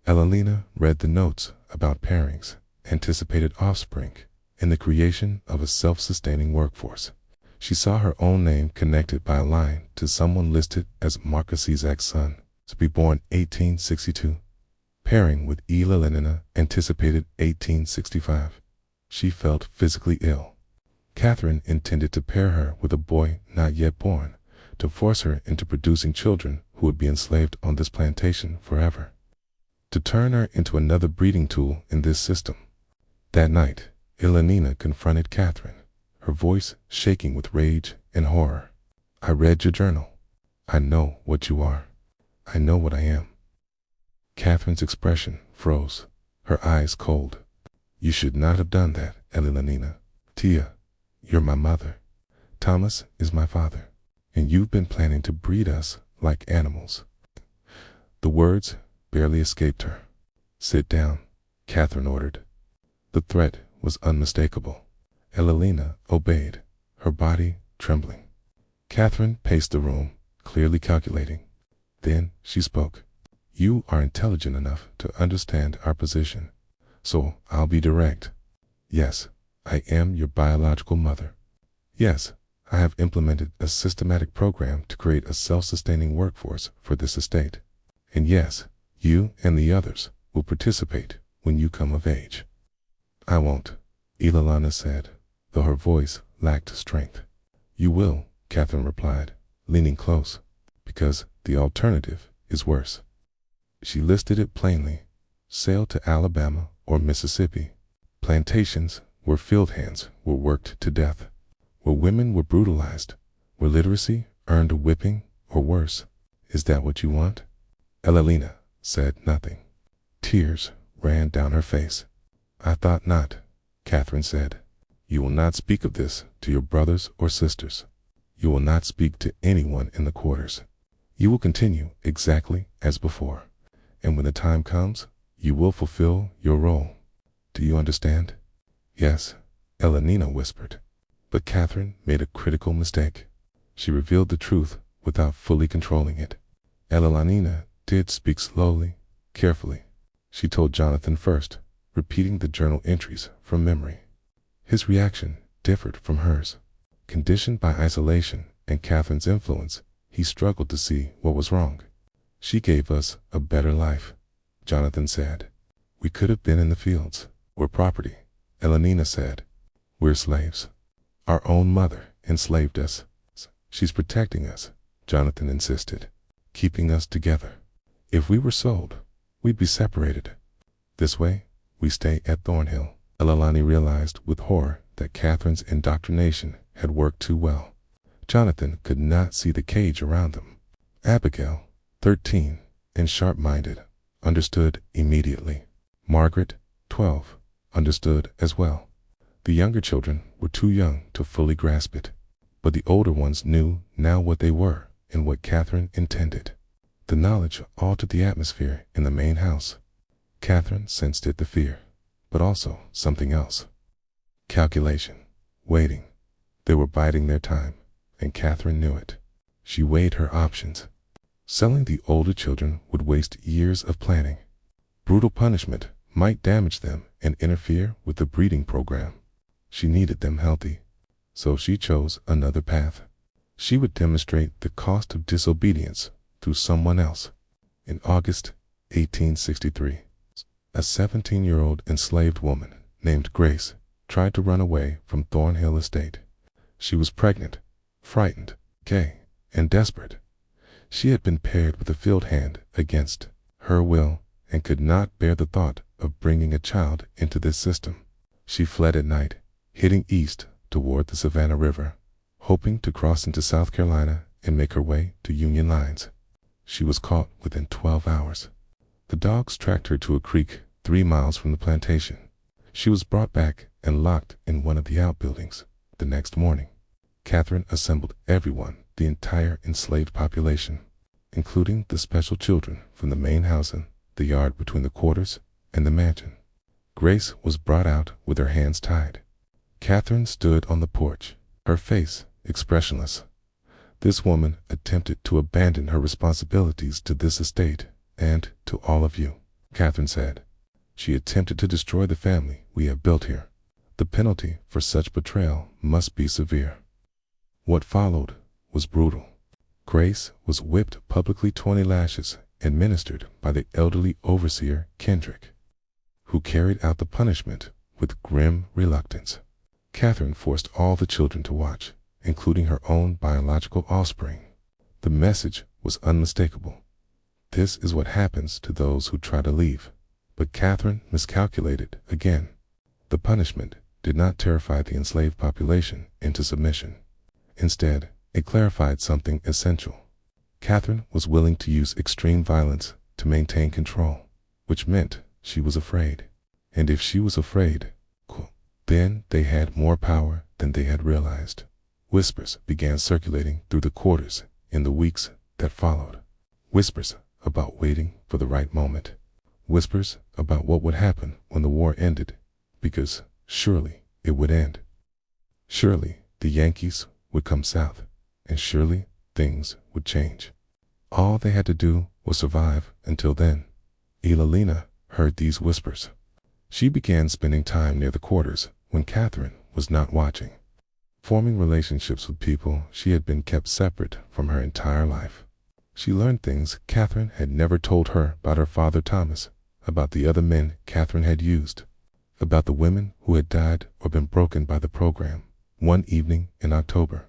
Elenina read the notes about pairings, anticipated offspring, and the creation of a self-sustaining workforce. She saw her own name connected by a line to someone listed as Marcusizak's son, to be born 1862. Pairing with Elenina anticipated 1865. She felt physically ill. Catherine intended to pair her with a boy not yet born, to force her into producing children who would be enslaved on this plantation forever, to turn her into another breeding tool in this system. That night, Elenina confronted Catherine, her voice shaking with rage and horror. I read your journal. I know what you are. I know what I am. Catherine's expression froze, her eyes cold. You should not have done that, Elenina. Tia, you're my mother. Thomas is my father. And you've been planning to breed us like animals. The words barely escaped her. Sit down, Catherine ordered. The threat was unmistakable. Elenina obeyed, her body trembling. Catherine paced the room, clearly calculating. Then she spoke. You are intelligent enough to understand our position, so I'll be direct. Yes, I am your biological mother. Yes, I have implemented a systematic program to create a self-sustaining workforce for this estate. And yes, you and the others will participate when you come of age. I won't, Elenina said, though her voice lacked strength. You will, Catherine replied, leaning close, because the alternative is worse. She listed it plainly. Sail to Alabama or Mississippi. Plantations where field hands were worked to death, where women were brutalized, where literacy earned a whipping or worse. Is that what you want? Elenina said nothing. Tears ran down her face. I thought not, Catherine said. You will not speak of this to your brothers or sisters. You will not speak to anyone in the quarters. You will continue exactly as before. And when the time comes, you will fulfill your role. Do you understand? Yes, Elenina whispered. But Catherine made a critical mistake. She revealed the truth without fully controlling it. Elenina did speak slowly, carefully. She told Jonathan first, repeating the journal entries from memory. His reaction differed from hers. Conditioned by isolation and Catherine's influence, he struggled to see what was wrong. She gave us a better life, Jonathan said. We could have been in the fields. We're property, Elenina said. We're slaves. Our own mother enslaved us. She's protecting us, Jonathan insisted, keeping us together. If we were sold, we'd be separated. This way, we stay at Thornhill. Elenina realized with horror that Catherine's indoctrination had worked too well. Jonathan could not see the cage around them. Abigail, 13, and sharp-minded, understood immediately. Margaret, 12, understood as well. The younger children were too young to fully grasp it, but the older ones knew now what they were and what Catherine intended. The knowledge altered the atmosphere in the main house. Catherine sensed it, the fear, but also something else. Calculation, waiting. They were biding their time, and Catherine knew it. She weighed her options. Selling the older children would waste years of planning. Brutal punishment might damage them and interfere with the breeding program. She needed them healthy, so she chose another path. She would demonstrate the cost of disobedience through someone else. In August 1863, a 17-year-old enslaved woman named Grace tried to run away from Thornhill Estate. She was pregnant, frightened, gay, and desperate. She had been paired with a field hand against her will and could not bear the thought of bringing a child into this system. She fled at night, heading east toward the Savannah River, hoping to cross into South Carolina and make her way to Union lines. She was caught within 12 hours. The dogs tracked her to a creek 3 miles from the plantation. She was brought back and locked in one of the outbuildings. The next morning, Catherine assembled everyone, the entire enslaved population, including the special children from the main housing, the yard between the quarters, and the mansion. Grace was brought out with her hands tied. Catherine stood on the porch, her face expressionless. This woman attempted to abandon her responsibilities to this estate and to all of you, Catherine said. She attempted to destroy the family we have built here. The penalty for such betrayal must be severe. What followed was brutal. Grace was whipped publicly 20 lashes administered by the elderly overseer Kendrick, who carried out the punishment with grim reluctance. Catherine forced all the children to watch, including her own biological offspring. The message was unmistakable. This is what happens to those who try to leave. But Catherine miscalculated again. The punishment did not terrify the enslaved population into submission. Instead, it clarified something essential. Catherine was willing to use extreme violence to maintain control, which meant she was afraid. And if she was afraid, then they had more power than they had realized. Whispers began circulating through the quarters in the weeks that followed. Whispers about waiting for the right moment. Whispers about what would happen when the war ended, because surely it would end. Surely the Yankees would come south, and surely things would change. All they had to do was survive until then. Elenina heard these whispers. She began spending time near the quarters when Catherine was not watching, forming relationships with people she had been kept separate from her entire life. She learned things Catherine had never told her about her father Thomas, about the other men Catherine had used, about the women who had died or been broken by the program. One evening in October,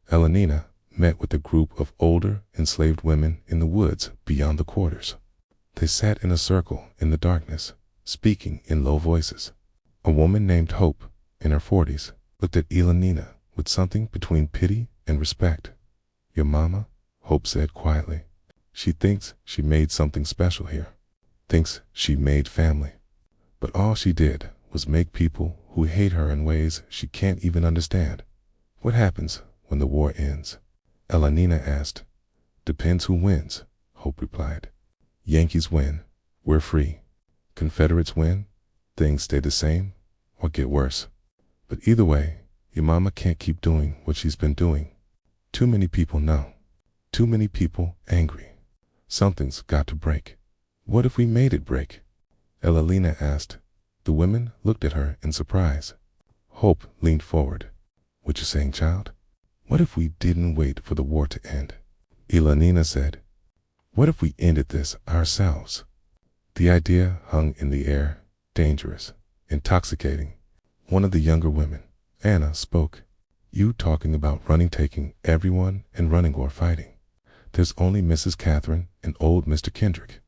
Elenina met with a group of older enslaved women in the woods beyond the quarters. They sat in a circle in the darkness, speaking in low voices. A woman named Hope, in her 40s, looked at Elenina with something between pity and respect. "Your mama," Hope said quietly. "She thinks she made something special here. Thinks she made family. But all she did was make people who hate her in ways she can't even understand." "What happens when the war ends?" Elenina asked. "Depends who wins," Hope replied. "Yankees win, we're free. Confederates win, things stay the same, or get worse. But either way, your mama can't keep doing what she's been doing. Too many people know. Too many people angry. Something's got to break. What if we made it break? Elalina asked. The women looked at her in surprise. Hope leaned forward. What you saying, child? What if we didn't wait for the war to end? Elalina said. What if we ended this ourselves? The idea hung in the air, dangerous, intoxicating. One of the younger women, Anna, spoke. You talking about running, taking everyone and running or fighting. There's only Mrs. Catherine and old Mr. Kendrick.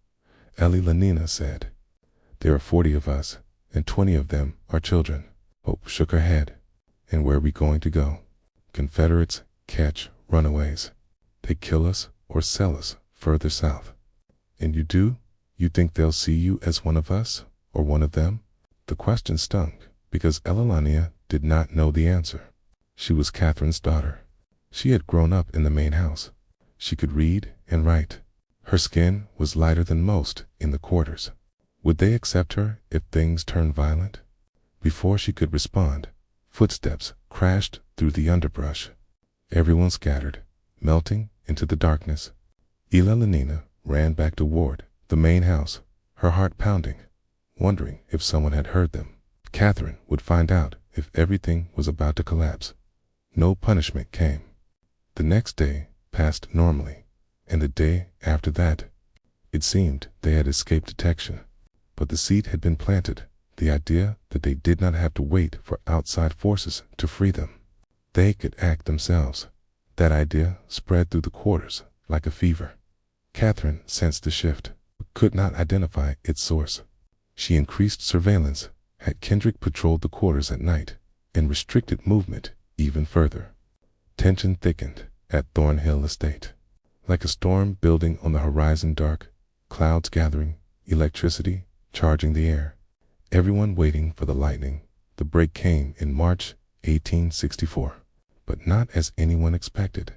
Elalina said. There are 40 of us, and 20 of them are children. Hope shook her head. And where are we going to go? Confederates catch runaways. They kill us or sell us further south. And you think they'll see you as one of us or one of them? The question stung because Elalina did not know the answer. She was Catherine's daughter. She had grown up in the main house. She could read and write. Her skin was lighter than most in the quarters. Would they accept her if things turned violent? Before she could respond, footsteps crashed through the underbrush. Everyone scattered, melting into the darkness. Elalina ran back toward the main house, her heart pounding, wondering if someone had heard them. Catherine would find out if everything was about to collapse. No punishment came. The next day passed normally, and the day after that. It seemed they had escaped detection, but the seed had been planted, the idea that they did not have to wait for outside forces to free them. They could act themselves. That idea spread through the quarters like a fever. Catherine sensed the shift, but could not identify its source. She increased surveillance, had Kendrick patrol the quarters at night, and restricted movement even further. Tension thickened at Thornhill Estate. Like a storm building on the horizon, dark clouds gathering, electricity charging the air. Everyone waiting for the lightning. The break came in March 1864, but not as anyone expected.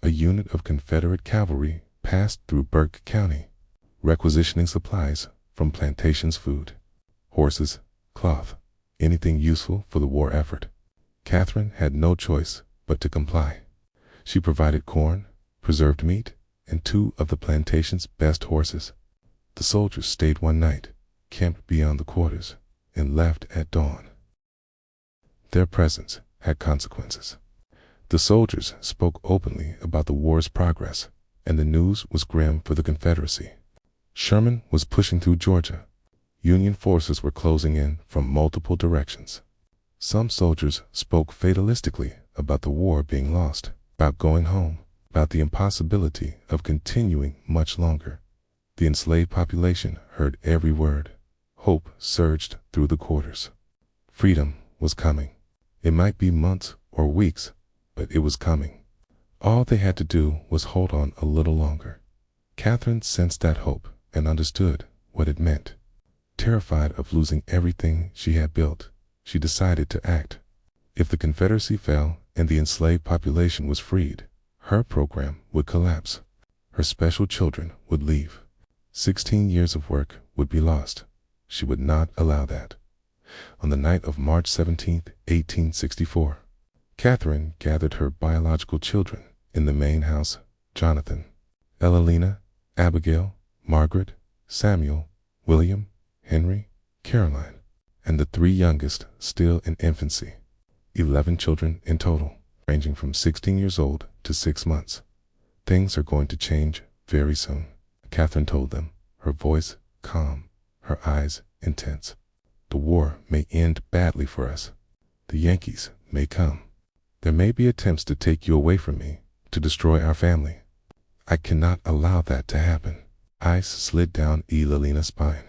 A unit of Confederate cavalry passed through Burke County, requisitioning supplies from Plantation's food, horses, cloth, anything useful for the war effort. Catherine had no choice but to comply. She provided corn, preserved meat, and 2 of the plantation's best horses. The soldiers stayed one night, camped beyond the quarters, and left at dawn. Their presence had consequences. The soldiers spoke openly about the war's progress, and the news was grim for the Confederacy. Sherman was pushing through Georgia. Union forces were closing in from multiple directions. Some soldiers spoke fatalistically about the war being lost, about going home, about the impossibility of continuing much longer. The enslaved population heard every word. Hope surged through the quarters. Freedom was coming. It might be months or weeks, but it was coming. All they had to do was hold on a little longer. Catherine sensed that hope and understood what it meant. Terrified of losing everything she had built, she decided to act. If the Confederacy fell and the enslaved population was freed, her program would collapse. Her special children would leave. 16 years of work would be lost. She would not allow that. On the night of March 17, 1864, Catherine gathered her biological children in the main house: Jonathan, Elalina, Abigail, Margaret, Samuel, William, Henry, Caroline, and the 3 youngest still in infancy. 11 children in total, ranging from 16 years old to 6 months. Things are going to change very soon, Catherine told them, her voice calm, her eyes intense. The war may end badly for us. The Yankees may come. There may be attempts to take you away from me, to destroy our family. I cannot allow that to happen. Ice slid down Elalina's spine.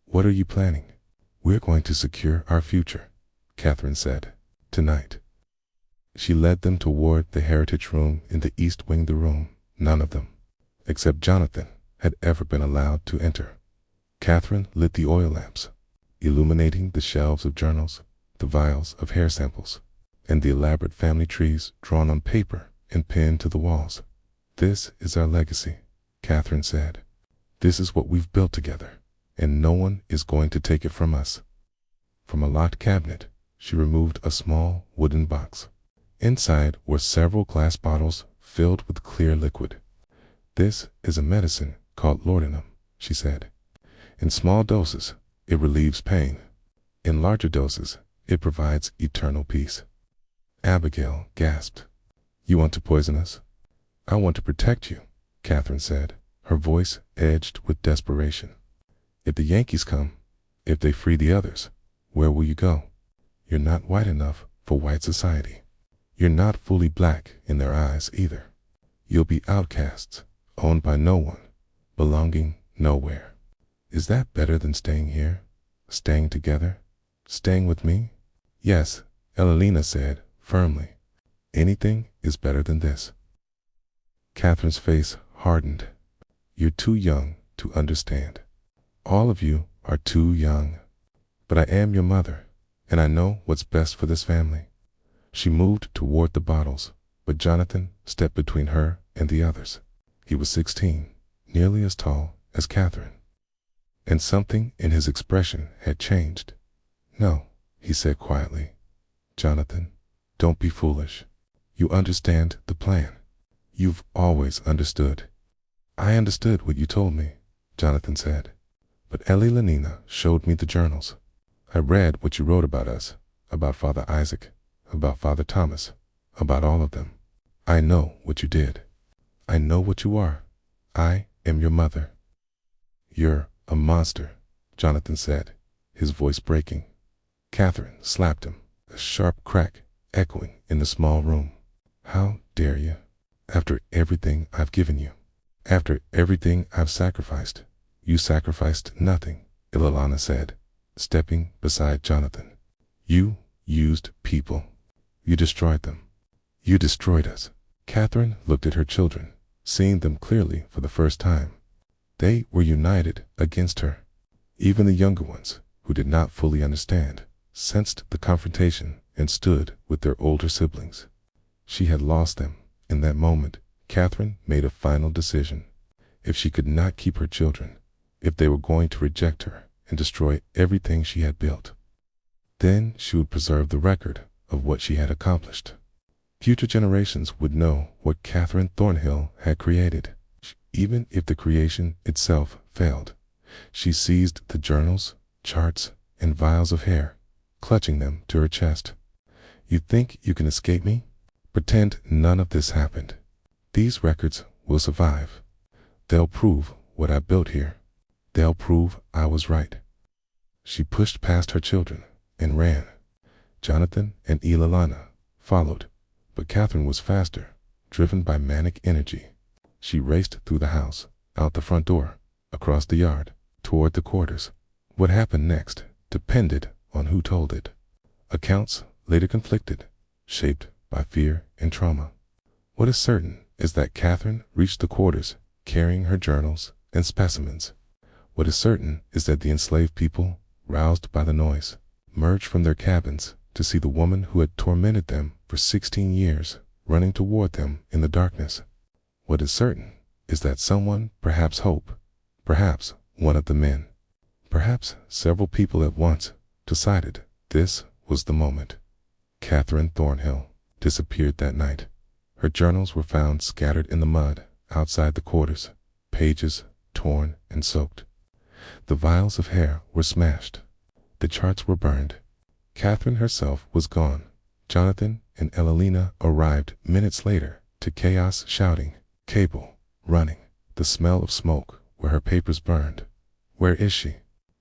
What are you planning? We're going to secure our future, Catherine said, tonight. She led them toward the heritage room in the east wing. The room, none of them, except Jonathan, had ever been allowed to enter. Catherine lit the oil lamps, illuminating the shelves of journals, the vials of hair samples, and the elaborate family trees drawn on paper and pinned to the walls. This is our legacy, Catherine said. This is what we've built together, and no one is going to take it from us. From a locked cabinet, she removed a small wooden box. Inside were several glass bottles filled with clear liquid. "This is a medicine called laudanum," she said. "In small doses, it relieves pain. In larger doses, it provides eternal peace." Abigail gasped. "You want to poison us?" "I want to protect you," Catherine said, her voice edged with desperation. "If the Yankees come, if they free the others, where will you go? You're not white enough for white society. You're not fully black in their eyes either. You'll be outcasts, owned by no one, belonging nowhere. Is that better than staying here? Staying together? Staying with me?" "Yes," Evelina said firmly. "Anything is better than this." Catherine's face hardened. "You're too young to understand. All of you are too young. But I am your mother, and I know what's best for this family." She moved toward the bottles, but Jonathan stepped between her and the others. He was 16, nearly as tall as Catherine. And something in his expression had changed. "No," he said quietly. "Jonathan, don't be foolish. You understand the plan. You've always understood." "I understood what you told me," Jonathan said. "But Evelina showed me the journals. I read what you wrote about us, about Father Isaac, about Father Thomas, about all of them. I know what you did. I know what you are. I am your mother." "You're a monster," Jonathan said, his voice breaking. Catherine slapped him, a sharp crack echoing in the small room. "How dare you? After everything I've given you, after everything I've sacrificed." "You sacrificed nothing," Ilalana said, stepping beside Jonathan. "You used people. You destroyed them. You destroyed us." Catherine looked at her children, seeing them clearly for the first time. They were united against her. Even the younger ones, who did not fully understand, sensed the confrontation and stood with their older siblings. She had lost them. In that moment, Catherine made a final decision. If she could not keep her children, if they were going to reject her and destroy everything she had built, then she would preserve the record of what she had accomplished. Future generations would know what Catherine Thornhill had created. Even if the creation itself failed, she seized the journals, charts, and vials of hair, clutching them to her chest. "You think you can escape me? Pretend none of this happened. These records will survive. They'll prove what I built here. They'll prove I was right." She pushed past her children and ran. Jonathan and Ilalana followed, but Catherine was faster, driven by manic energy. She raced through the house, out the front door, across the yard, toward the quarters. What happened next depended on who told it. Accounts later conflicted, shaped by fear and trauma. What is certain is that Catherine reached the quarters carrying her journals and specimens. What is certain is that the enslaved people, roused by the noise, merged from their cabins to see the woman who had tormented them for 16 years running toward them in the darkness. What is certain is that someone, perhaps Hope, perhaps one of the men, perhaps several people at once, decided this was the moment. Catherine Thornhill disappeared that night. Her journals were found scattered in the mud outside the quarters, pages torn and soaked. The vials of hair were smashed. The charts were burned. Catherine herself was gone. Jonathan and Evelina arrived minutes later to chaos, shouting, cable, running, the smell of smoke where her papers burned. "Where is she?"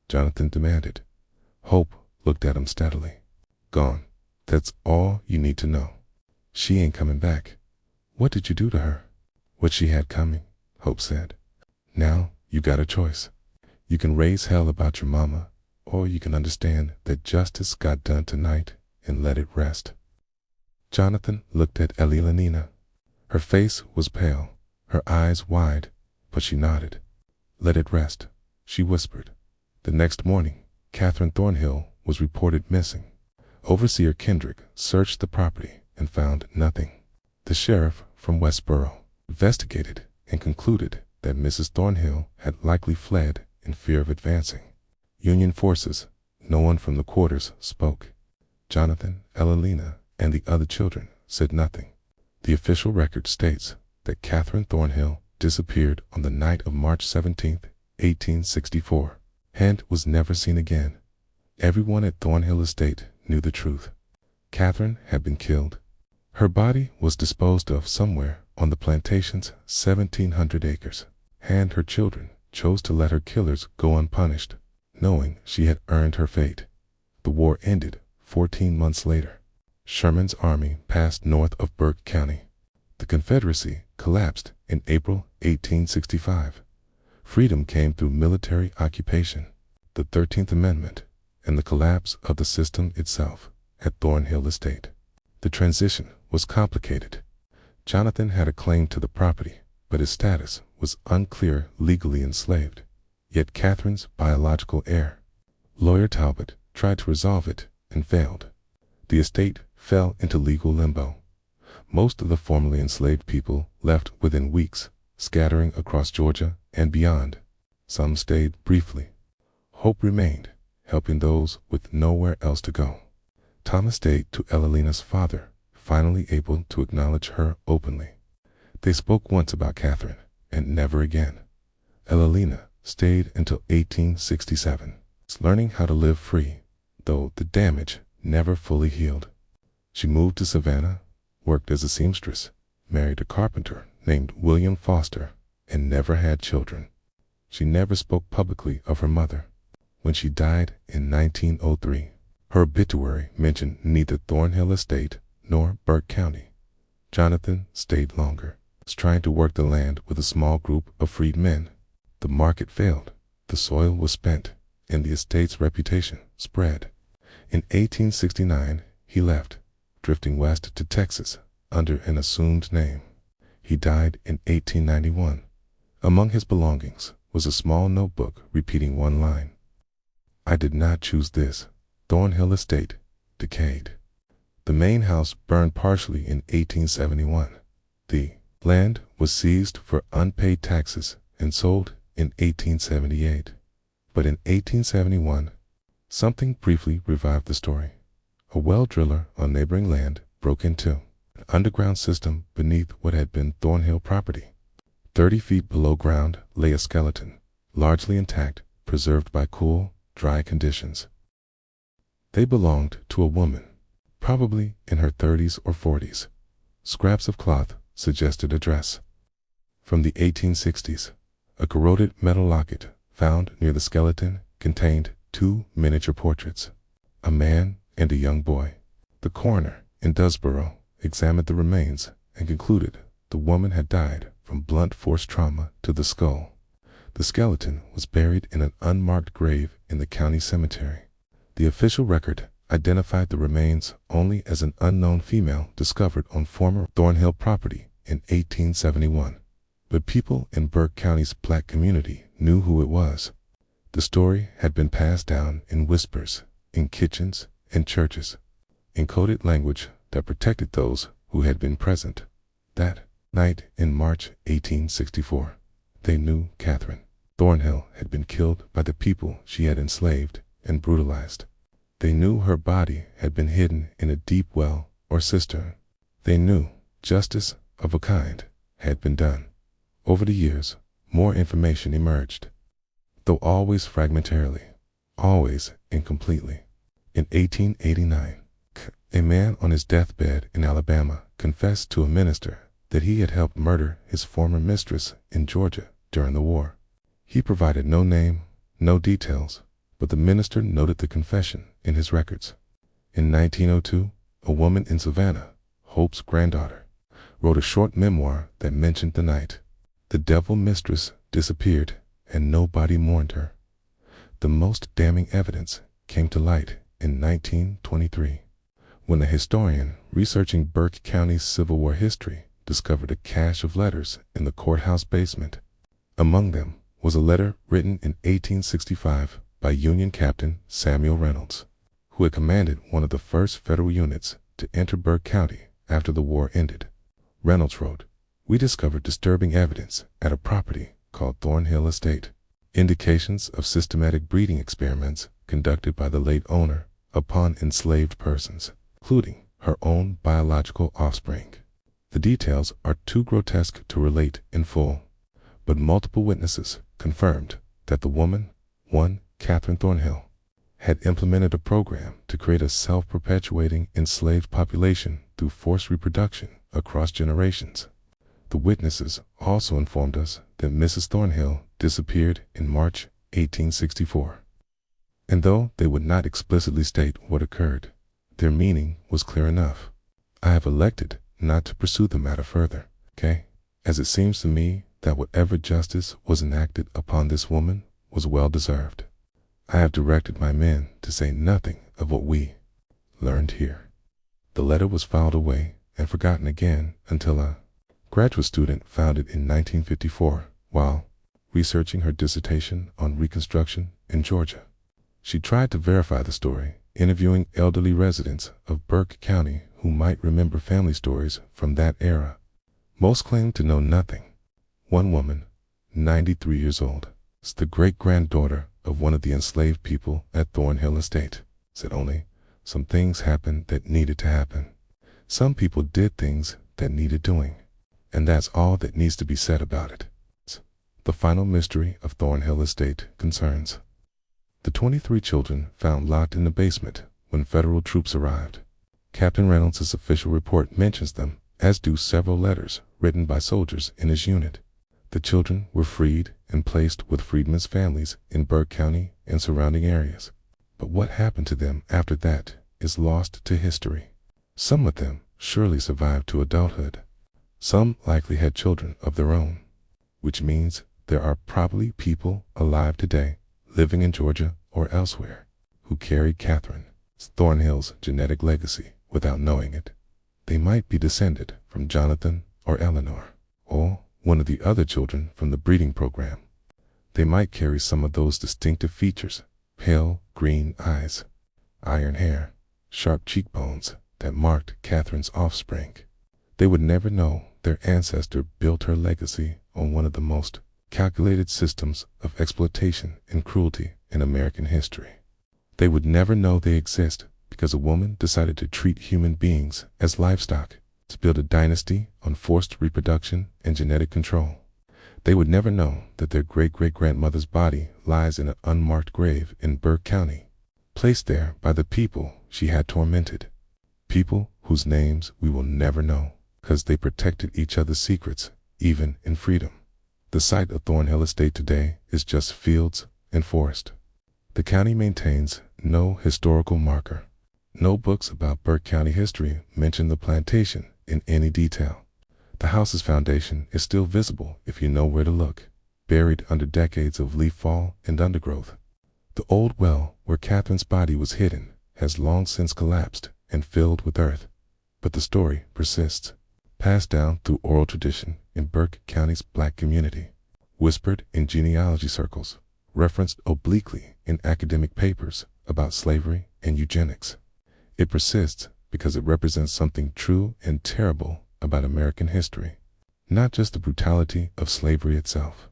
Jonathan demanded. Hope looked at him steadily. "Gone. That's all you need to know. She ain't coming back." "What did you do to her?" "What she had coming," Hope said. "Now you got a choice. You can raise hell about your mama, or you can understand that justice got done tonight and let it rest." Jonathan looked at Evelina. Her face was pale, her eyes wide, but she nodded. "Let it rest," she whispered. The next morning, Catherine Thornhill was reported missing. Overseer Kendrick searched the property and found nothing. The sheriff from Westboro investigated and concluded that Mrs. Thornhill had likely fled in fear of advancing. Union forces No one from the quarters spoke. Jonathan, Elalina, and the other children said nothing. The official record states that Catherine Thornhill disappeared on the night of March 17, 1864, and was never seen again. Everyone at Thornhill Estate knew the truth. Catherine had been killed. Her body was disposed of somewhere on the plantation's 1,700 acres, and her children chose to let her killers go unpunished, knowing she had earned her fate. The war ended 14 months later. Sherman's army passed north of Burke County. The Confederacy collapsed in April 1865. Freedom came through military occupation, the 13th Amendment, and the collapse of the system itself at Thornhill Estate. The transition was complicated. Jonathan had a claim to the property, but his status was unclear, legally enslaved, yet Catherine's biological heir. Lawyer Talbot tried to resolve it and failed. The estate fell into legal limbo. Most of the formerly enslaved people left within weeks, scattering across Georgia and beyond. Some stayed briefly. Hope remained, helping those with nowhere else to go. Thomas stayed to Elalina's father, finally able to acknowledge her openly. They spoke once about Catherine, and never again. Elalina stayed until 1867, learning how to live free, though the damage never fully healed. She moved to Savannah, worked as a seamstress, married a carpenter named William Foster, and never had children. She never spoke publicly of her mother. When she died in 1903, her obituary mentioned neither Thornhill Estate nor Burke County. Jonathan stayed longer, trying to work the land with a small group of freed men. The market failed, the soil was spent, and the estate's reputation spread. In 1869, he left, drifting west to Texas under an assumed name. He died in 1891. Among his belongings was a small notebook repeating one line: "I did not choose this." Thornhill Estate decayed. The main house burned partially in 1871. The land was seized for unpaid taxes and sold in 1878. But in 1871, something briefly revived the story. A well driller on neighboring land broke into an underground system beneath what had been Thornhill property. 30 feet below ground lay a skeleton, largely intact, preserved by cool, dry conditions. They belonged to a woman, probably in her 30s or 40s. Scraps of cloth suggested a dress. From the 1860s, a corroded metal locket found near the skeleton contained 2 miniature portraits, a man and a young boy. The coroner in Dusborough examined the remains and concluded the woman had died from blunt force trauma to the skull. The skeleton was buried in an unmarked grave in the county cemetery. The official record identified the remains only as an unknown female discovered on former Thornhill property in 1871. But people in Burke County's black community knew who it was. The story had been passed down in whispers, in kitchens and churches, in coded language that protected those who had been present. That night in March 1864, they knew Catherine Thornhill had been killed by the people she had enslaved and brutalized. They knew her body had been hidden in a deep well or cistern. They knew justice of a kind had been done. Over the years, more information emerged, though always fragmentarily, always incompletely. In 1889, a man on his deathbed in Alabama confessed to a minister that he had helped murder his former mistress in Georgia during the war. He provided no name, no details, but the minister noted the confession in his records. In 1902, a woman in Savannah, Hope's granddaughter, wrote a short memoir that mentioned the night. The devil mistress disappeared, and nobody mourned her. The most damning evidence came to light in 1923, when a historian researching Burke County's Civil War history discovered a cache of letters in the courthouse basement. Among them was a letter written in 1865 by Union Captain Samuel Reynolds, who had commanded one of the first federal units to enter Burke County after the war ended. Reynolds wrote, "We discovered disturbing evidence at a property called Thornhill Estate. Indications of systematic breeding experiments conducted by the late owner upon enslaved persons, including her own biological offspring. The details are too grotesque to relate in full, but multiple witnesses confirmed that the woman, one Catherine Thornhill, had implemented a program to create a self-perpetuating enslaved population through forced reproduction across generations. The witnesses also informed us that Mrs. Thornhill disappeared in March 1864. And though they would not explicitly state what occurred, their meaning was clear enough. I have elected not to pursue the matter further, as it seems to me that whatever justice was enacted upon this woman was well deserved. I have directed my men to say nothing of what we learned here. The letter was filed away and forgotten again until a graduate student found it in 1954 while researching her dissertation on Reconstruction in Georgia. She tried to verify the story, interviewing elderly residents of Burke County who might remember family stories from that era. Most claimed to know nothing. One woman, 93 years old, is the great-granddaughter of one of the enslaved people at Thornhill Estate, said only some things happened that needed to happen. Some people did things that needed doing, and that's all that needs to be said about it. The final mystery of Thornhill Estate concerns the 23 children found locked in the basement when federal troops arrived. Captain Reynolds' official report mentions them, as do several letters written by soldiers in his unit. The children were freed and placed with freedmen's families in Burke County and surrounding areas. But what happened to them after that is lost to history. Some of them surely survived to adulthood. Some likely had children of their own, which means there are probably people alive today, living in Georgia or elsewhere, who carry Catherine Thornhill's genetic legacy without knowing it. They might be descended from Jonathan or Eleanor, or one of the other children from the breeding program. They might carry some of those distinctive features, pale green eyes, iron hair, sharp cheekbones that marked Catherine's offspring. They would never know their ancestor built her legacy on one of the most calculated systems of exploitation and cruelty in American history. They would never know they exist because a woman decided to treat human beings as livestock, to build a dynasty on forced reproduction and genetic control. They would never know that their great-great-grandmother's body lies in an unmarked grave in Burke County, placed there by the people she had tormented. People whose names we will never know, because they protected each other's secrets, even in freedom. The site of Thornhill Estate today is just fields and forest. The county maintains no historical marker. No books about Burke County history mention the plantation in any detail. The house's foundation is still visible if you know where to look, buried under decades of leaf fall and undergrowth. The old well where Catherine's body was hidden has long since collapsed and filled with earth, but the story persists, passed down through oral tradition in Burke County's black community, whispered in genealogy circles, referenced obliquely in academic papers about slavery and eugenics. It persists because it represents something true and terrible about American history, not just the brutality of slavery itself,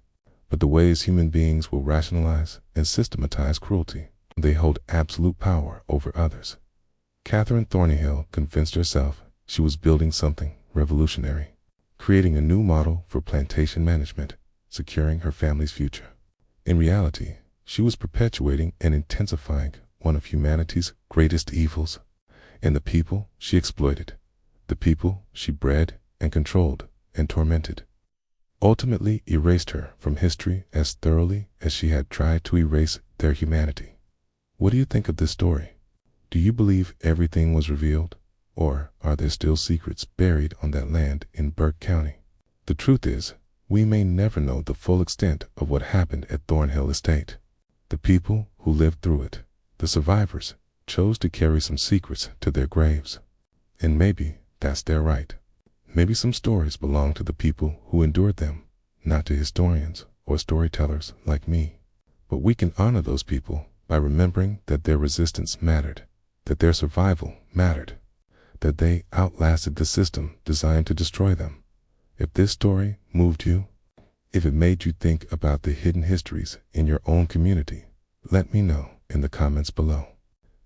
but the ways human beings will rationalize and systematize cruelty. They hold absolute power over others. Catherine Thornhill convinced herself she was building something revolutionary, creating a new model for plantation management, securing her family's future. In reality, she was perpetuating and intensifying one of humanity's greatest evils, and the people she exploited, the people she bred and controlled and tormented, ultimately erased her from history as thoroughly as she had tried to erase their humanity. What do you think of this story? Do you believe everything was revealed, or are there still secrets buried on that land in Burke County? The truth is, we may never know the full extent of what happened at Thornhill Estate. The people who lived through it, the survivors, chose to carry some secrets to their graves. And maybe that's their right. Maybe some stories belong to the people who endured them, not to historians or storytellers like me. But we can honor those people by remembering that their resistance mattered, that their survival mattered, that they outlasted the system designed to destroy them. If this story moved you, if it made you think about the hidden histories in your own community, let me know in in the comments below.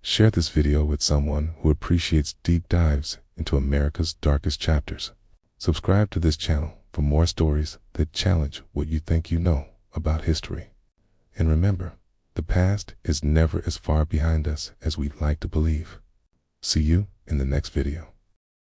Share this video with someone who appreciates deep dives into America's darkest chapters. Subscribe to this channel for more stories that challenge what you think you know about history. And remember, the past is never as far behind us as we'd like to believe. See you in the next video.